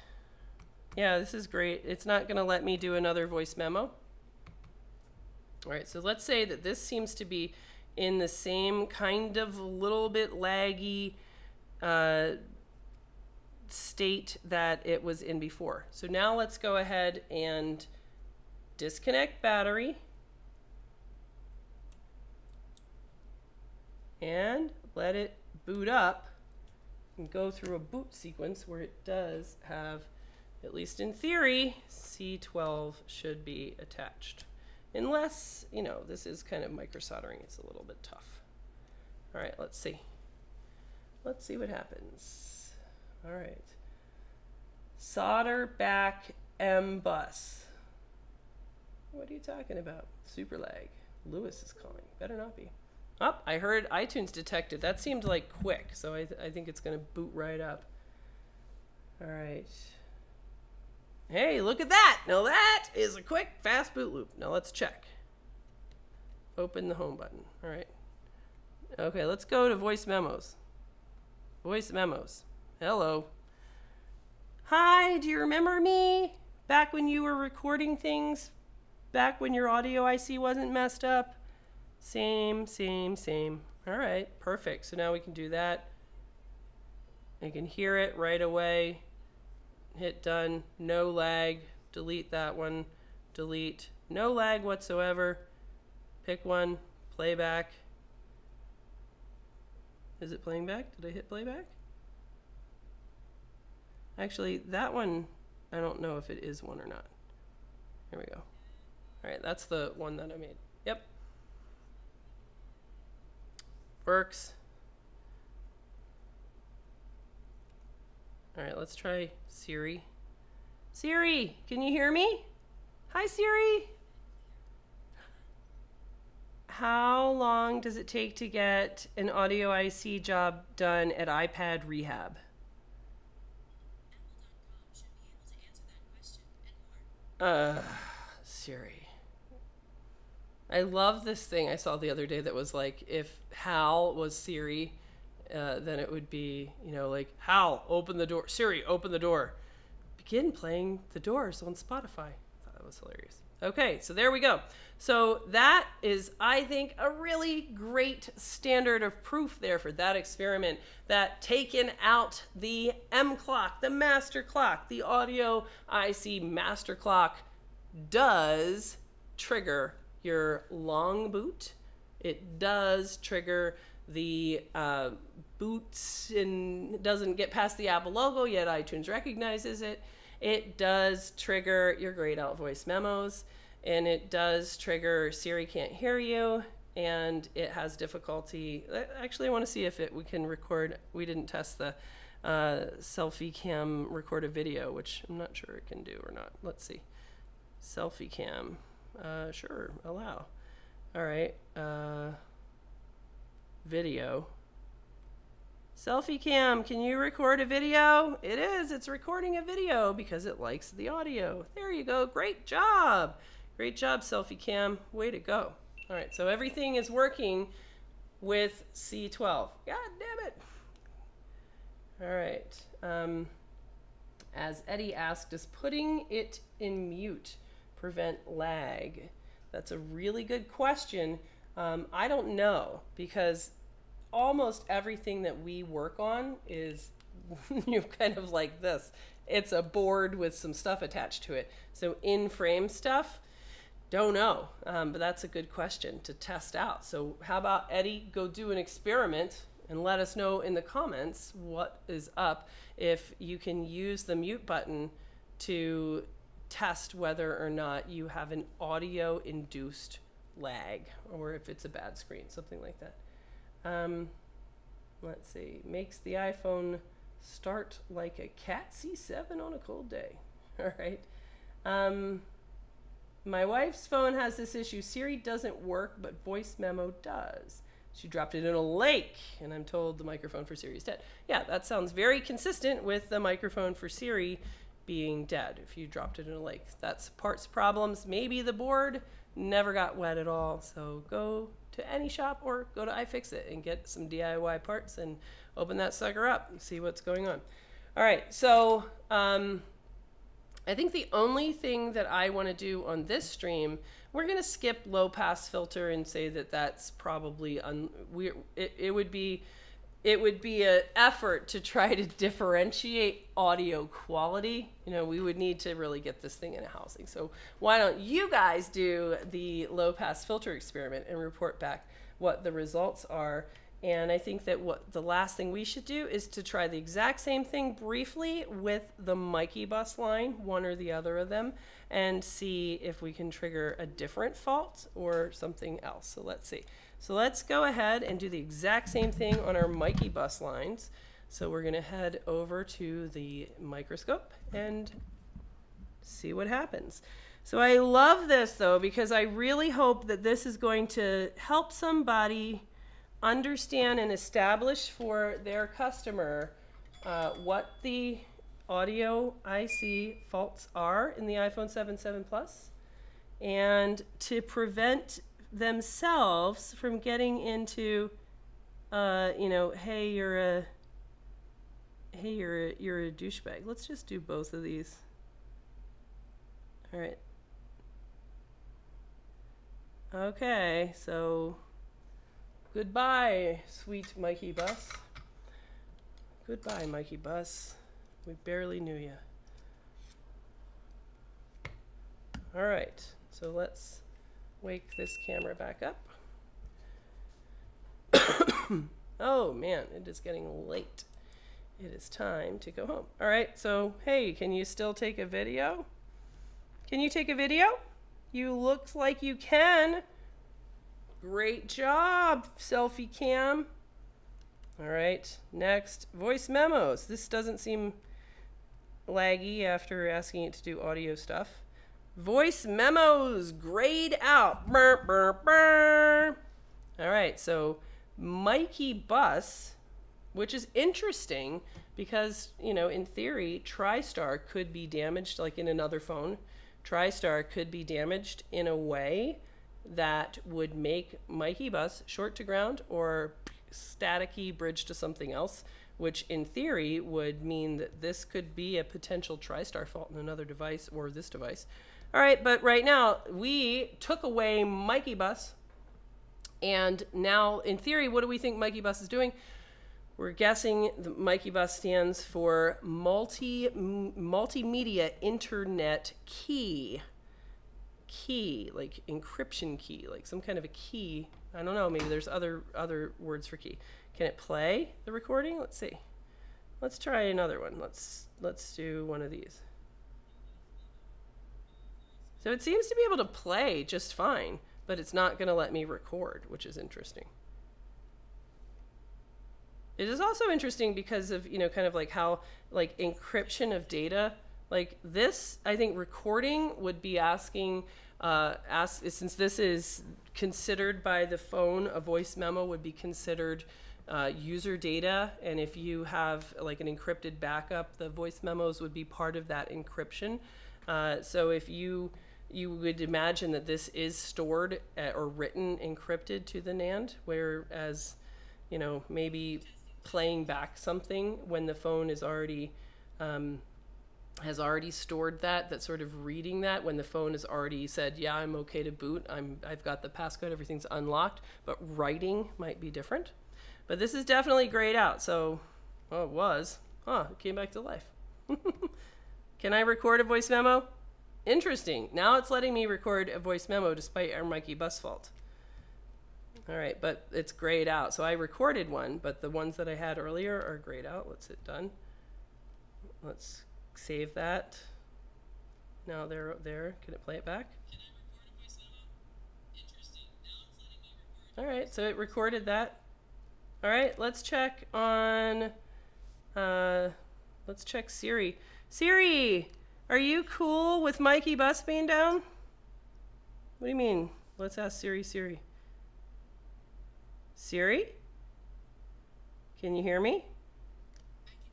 Yeah, this is great. It's not going to let me do another voice memo. All right, so let's say that this seems to be in the same kind of little bit laggy state that it was in before. So now let's go ahead and disconnect battery and let it boot up and go through a boot sequence where it does have, at least in theory, C12 should be attached. Unless, you know, this is kind of microsoldering, it's a little bit tough. All right, let's see. Let's see what happens. All right. Solder back M bus. What are you talking about? Super lag. Lewis is calling. Better not be. Oh, I heard iTunes detected. That seemed like quick, so I think it's going to boot right up. All right. Hey, look at that. Now that is a quick, fast boot loop. Now let's check. Open the home button. All right. Okay, let's go to voice memos. Voice memos. Hello. Hi, do you remember me? Back when you were recording things? Back when your audio IC wasn't messed up? Same. All right, perfect. So now we can do that. I can hear it right away. Hit done. No lag. Delete that one. Delete. No lag whatsoever. Pick one. Playback. Is it playing back? Did I hit playback? Actually, that one, I don't know if it is one or not. Here we go. All right, that's the one that I made. Yep. Works. All right, let's try Siri. Siri, can you hear me? Hi, Siri. How long does it take to get an audio IC job done at iPad Rehab? Siri. I love this thing I saw the other day that was like, if Hal was Siri, then it would be, you know, like, Hal, open the door. Siri, open the door. Begin playing The Doors on Spotify. I thought that was hilarious. Okay, so there we go. So that is, I think, a really great standard of proof there for that experiment, that taking out the M clock, the master clock, the audio IC master clock does trigger your long boot. It does trigger the boots and doesn't get past the Apple logo, yet iTunes recognizes it. It does trigger your grayed out voice memos, and it does trigger Siri can't hear you, and it has difficulty. Actually, I want to see if we can record. We didn't test the selfie cam record a video, which I'm not sure it can do or not. Let's see. Selfie cam. Sure, allow. All right. Video. Selfie cam, can you record a video? It is, it's recording a video because it likes the audio. There you go, great job. Great job, selfie cam, way to go. All right, so everything is working with C12. God damn it. All right, as Eddie asked, does putting it in mute prevent lag? That's a really good question. I don't know, because almost everything that we work on is kind of like this. It's a board with some stuff attached to it. So in-frame stuff, don't know, but that's a good question to test out. So how about Eddie, go do an experiment and let us know in the comments what is up if you can use the mute button to test whether or not you have an audio-induced lag or if it's a bad screen, something like that. Let's see, makes the iPhone start like a Cat C7 on a cold day. All right. My wife's phone has this issue. Siri doesn't work, but voice memo does. She dropped it in a lake, and I'm told the microphone for Siri is dead. Yeah, that sounds very consistent with the microphone for Siri being dead if you dropped it in a lake. That's parts problems. Maybe the board never got wet at all. So go to any shop or go to iFixit and get some DIY parts and open that sucker up and see what's going on. All right, so I think the only thing that I want to do on this stream, we're going to skip low pass filter and say that that's probably it would be an effort to try to differentiate audio quality. You know, we would need to really get this thing in a housing. So why don't you guys do the low pass filter experiment and report back what the results are. And I think that what the last thing we should do is to try the exact same thing briefly with the Mikey bus line, one or the other of them, and see if we can trigger a different fault or something else. So let's see. So let's go ahead and do the exact same thing on our Mikey bus lines. So we're going to head over to the microscope and see what happens. So I love this though, because I really hope that this is going to help somebody understand and establish for their customer what the audio IC faults are in the iPhone 7 Plus, and to prevent themselves from getting into, you know, hey, you're a douchebag. Let's just do both of these. All right. Okay, so goodbye, sweet Mikey bus. Goodbye, Mikey bus. We barely knew you. All right, so let's wake this camera back up. Oh man, it is getting late. It is time to go home. All right, so hey, can you still take a video? Can you take a video? You look like you can. Great job, selfie cam. All right, next, voice memos. This doesn't seem laggy after asking it to do audio stuff. Voice memos, grayed out. Burr, burr, burr. All right, so Mikey bus, which is interesting because, you know, in theory, TriStar could be damaged like in another phone. TriStar could be damaged in a way that would make Mikey bus short to ground or staticky bridge to something else, which in theory would mean that this could be a potential TriStar fault in another device or this device. All right, but right now we took away Mikey bus, and now in theory, what do we think Mikey bus is doing? We're guessing the Mikey bus stands for multimedia internet key. Key, like encryption key, like some kind of a key. I don't know, maybe there's other words for key. Can it play the recording? Let's see. Let's try another one. Let's do one of these. So it seems to be able to play just fine, but it's not going to let me record, which is interesting. It is also interesting because of, you know, kind of like how, like, encryption of data, like this, I think recording would be asking, since this is considered by the phone, a voice memo would be considered user data, and if you have like an encrypted backup, the voice memos would be part of that encryption. So if you would imagine that this is stored or written encrypted to the NAND, whereas, you know, maybe playing back something when the phone is already has already stored that sort of reading that when the phone has already said, yeah, I'm okay to boot, I've got the passcode, everything's unlocked, but writing might be different. But this is definitely grayed out. So, oh, it was. It came back to life. Can I record a voice memo? Interesting. Now it's letting me record a voice memo despite our Mikey bus fault. All right, but it's grayed out. So I recorded one, but the ones that I had earlier are grayed out. Let's hit done. Let's save that. Now they're there. Can it play it back? Can I record a voice memo? Interesting. Now it's letting me record. All right, so it recorded that. All right, let's check on, let's check Siri. Siri, are you cool with Mikey bus being down? What do you mean? Let's ask Siri. Siri? Can you hear me? I can hear you.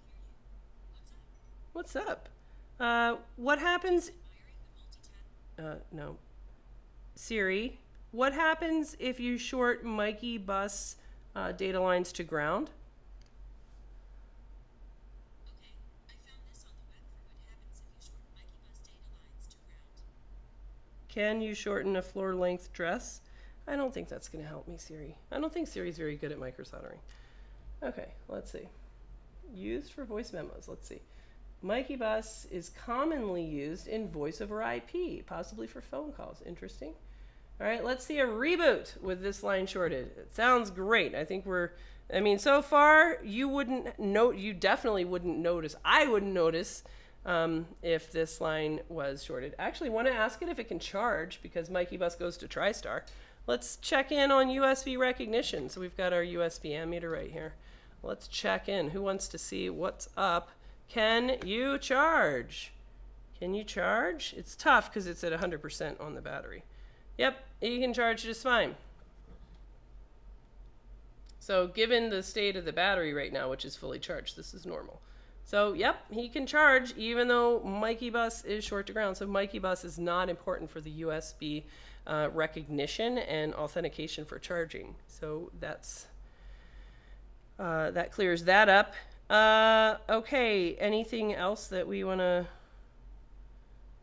What's up? What happens? No. Siri, what happens if you short Mikey bus data lines to ground? Okay, I found this on the web for what happens if you short Mikey bus data lines to ground. Can you shorten a floor length dress? I don't think that's going to help me, Siri. I don't think Siri's very good at microsoldering. Okay, let's see. Used for voice memos. Let's see. Mikey bus is commonly used in voice over IP, possibly for phone calls. Interesting. All right, let's see a reboot with this line shorted. It sounds great. I think I mean, so far you definitely wouldn't notice. I wouldn't notice if this line was shorted. Actually, want to ask it if it can charge because Mikey bus goes to TriStar. Let's check in on USB recognition. So we've got our USB ammeter right here. Let's check in. Who wants to see what's up? Can you charge? Can you charge? It's tough because it's at 100% on the battery. Yep, you can charge just fine. So given the state of the battery right now, which is fully charged, this is normal. So yep, he can charge even though Mikey bus is short to ground. So Mikey bus is not important for the USB recognition and authentication for charging. So that's that clears that up. Okay, anything else that we want to?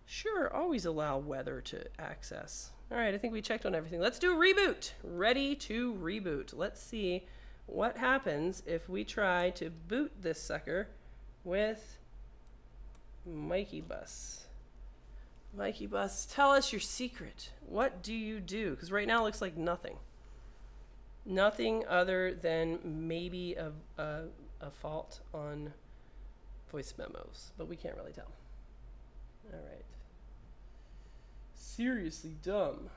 Sure, always allow weather to access. All right, I think we checked on everything. Let's do a reboot. Ready to reboot. Let's see what happens if we try to boot this sucker with Mikey bus. Mikey bus, tell us your secret. What do you do? Because right now it looks like nothing. Nothing other than maybe a fault on voice memos, but we can't really tell. All right. Seriously dumb.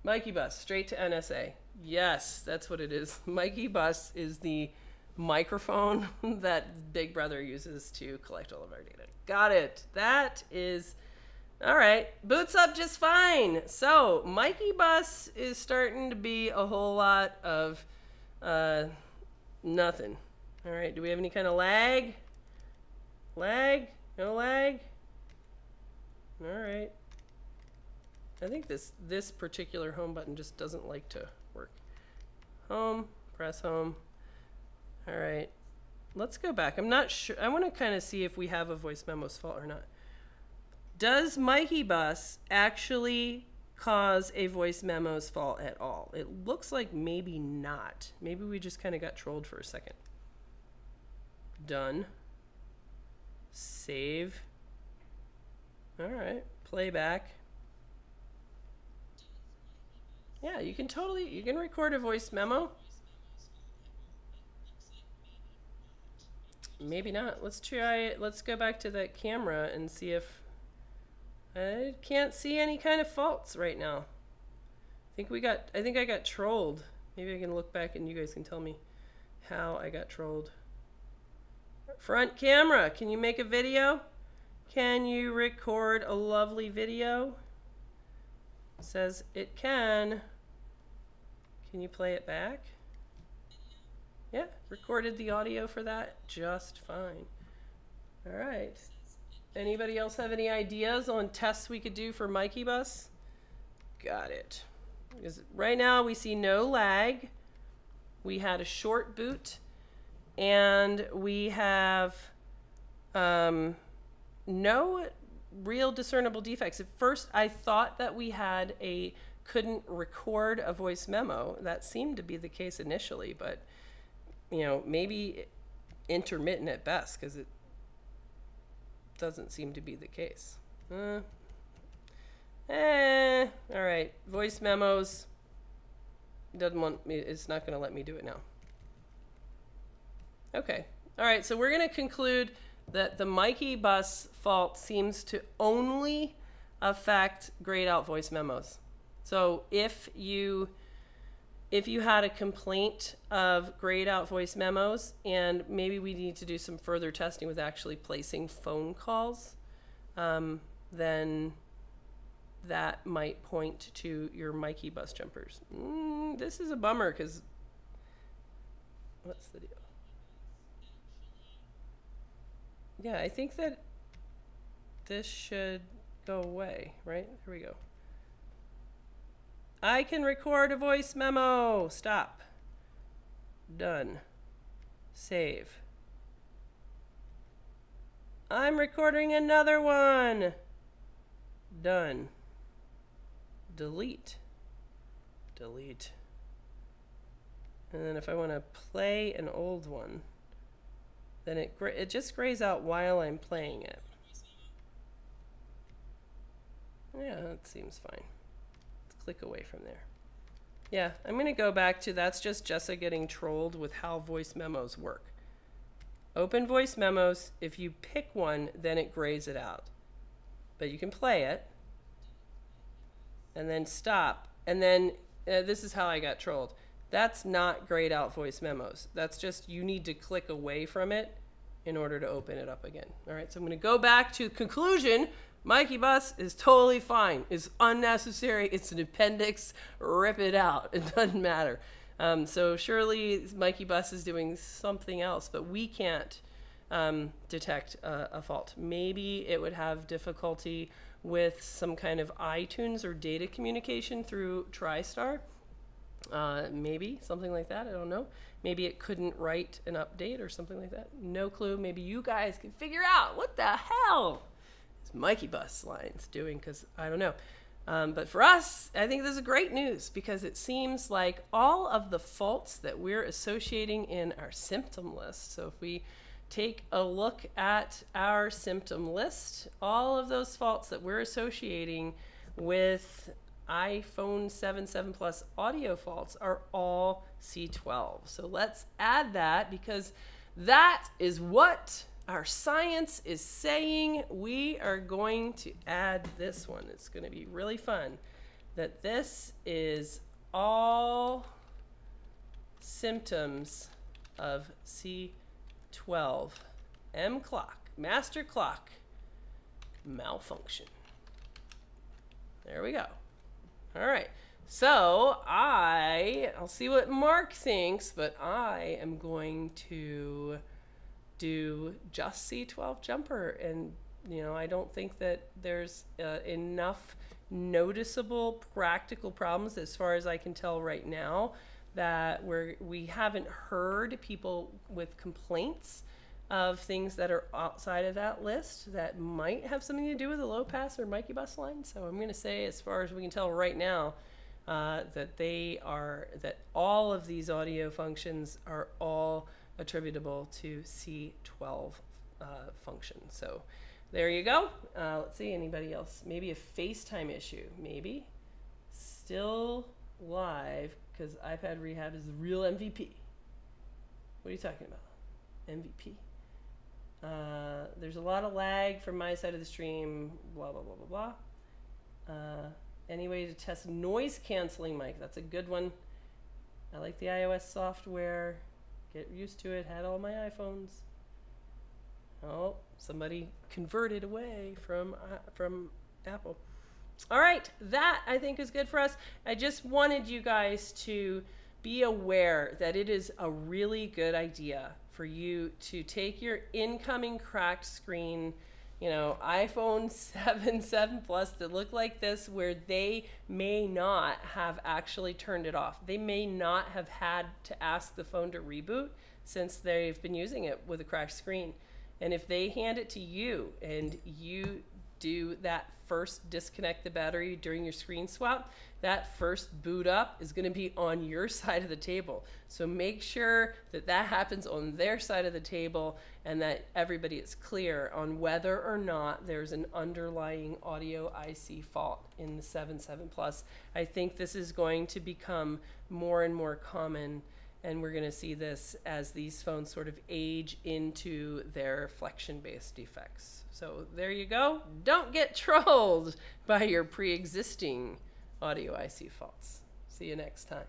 Mikey bus, straight to NSA. Yes, that's what it is. Mikey bus is the microphone that Big Brother uses to collect all of our data. Got it. That is, all right. Boots up just fine. So Mikey bus is starting to be a whole lot of nothing. All right, do we have any kind of lag? Lag? No lag? All right. I think this particular home button just doesn't like to work. Home, press home. All right, let's go back. I'm not sure. I want to kind of see if we have a voice memo's fault or not. Does Mikey bus actually cause a voice memo's fault at all? It looks like maybe not. Maybe we just kind of got trolled for a second. Done. Save. All right, playback. Yeah, you can record a voice memo. Maybe not. Let's try it. Let's go back to that camera and see if I can't see any kind of faults right now. I think I got trolled. Maybe I can look back and you guys can tell me how I got trolled. Front camera, can you make a video? Can you record a lovely video? It says it can. Can you play it back? Yeah, recorded the audio for that just fine. All right. Anybody else have any ideas on tests we could do for Mikey Bus? Got it. Because right now we see no lag. We had a short boot. And we have no real discernible defects. At first, I thought that we had couldn't record a voice memo. That seemed to be the case initially, but you know, maybe intermittent at best, because it doesn't seem to be the case. All right, voice memos. Doesn't want me. It's not going to let me do it now. Okay. All right. So we're going to conclude that the Mikey Bus fault seems to only affect grayed out voice memos. So if you had a complaint of grayed out voice memos, and maybe we need to do some further testing with actually placing phone calls, then that might point to your Mikey Bus jumpers. This is a bummer, because what's the deal? Yeah, I think that this should go away, right? Here we go. I can record a voice memo. Stop. Done. Save. I'm recording another one. Done. Delete. Delete. And then if I want to play an old one, then it just grays out while I'm playing it. Yeah, that seems fine. Let's click away from there. Yeah, I'm going to go back to that's just Jessa getting trolled with how voice memos work. Open voice memos. If you pick one, then it grays it out. But you can play it. And then stop. And then this is how I got trolled. That's not grayed out voice memos. That's just you need to click away from it in order to open it up again. All right, so I'm going to go back to conclusion. Mikey Bus is totally fine. It's unnecessary. It's an appendix. Rip it out. It doesn't matter. So surely Mikey Bus is doing something else, but we can't detect a fault. Maybe it would have difficulty with some kind of iTunes or data communication through TriStar. Maybe something like that. I don't know. Maybe it couldn't write an update or something like that. No clue. Maybe you guys can figure out what the hell is Mikey Bus lines doing, because I don't know. But for us, I think this is great news, because it seems like all of the faults that we're associating in our symptom list. So if we take a look at our symptom list, all of those faults that we're associating with iPhone 7 Plus audio faults are all C12. So let's add that, because that is what our science is saying. We are going to add this one. It's going to be really fun. That this is all symptoms of C12 M clock, master clock malfunction. There we go. All right, so I'll see what Mark thinks, but I am going to do just C12 jumper. And, you know, I don't think that there's enough noticeable practical problems, as far as I can tell right now, that we haven't heard people with complaints of things that are outside of that list that might have something to do with the low pass or Mikey Bus line. So I'm going to say, as far as we can tell right now, that all of these audio functions are all attributable to C12 function. So there you go. Let's see, anybody else? Maybe a FaceTime issue. Maybe. Still live, because iPad Rehab is the real MVP. What are you talking about? MVP. There's a lot of lag from my side of the stream, blah, blah, blah, blah, blah. Any way to test noise canceling mic? That's a good one. I like the iOS software. Get used to it. Had all my iPhones. Oh, somebody converted away from Apple. All right, that I think is good for us. I just wanted you guys to be aware that it is a really good idea for you to take your incoming cracked screen, you know, iPhone 7 Plus that look like this, where they may not have actually turned it off. They may not have had to ask the phone to reboot since they've been using it with a cracked screen. And if they hand it to you and you do that first disconnect the battery during your screen swap, that first boot up is going to be on your side of the table. So make sure that that happens on their side of the table and that everybody is clear on whether or not there's an underlying audio IC fault in the 7 Plus. I think this is going to become more and more common, and we're going to see this as these phones sort of age into their flexion-based defects. So there you go. Don't get trolled by your pre-existing audio IC faults. See you next time.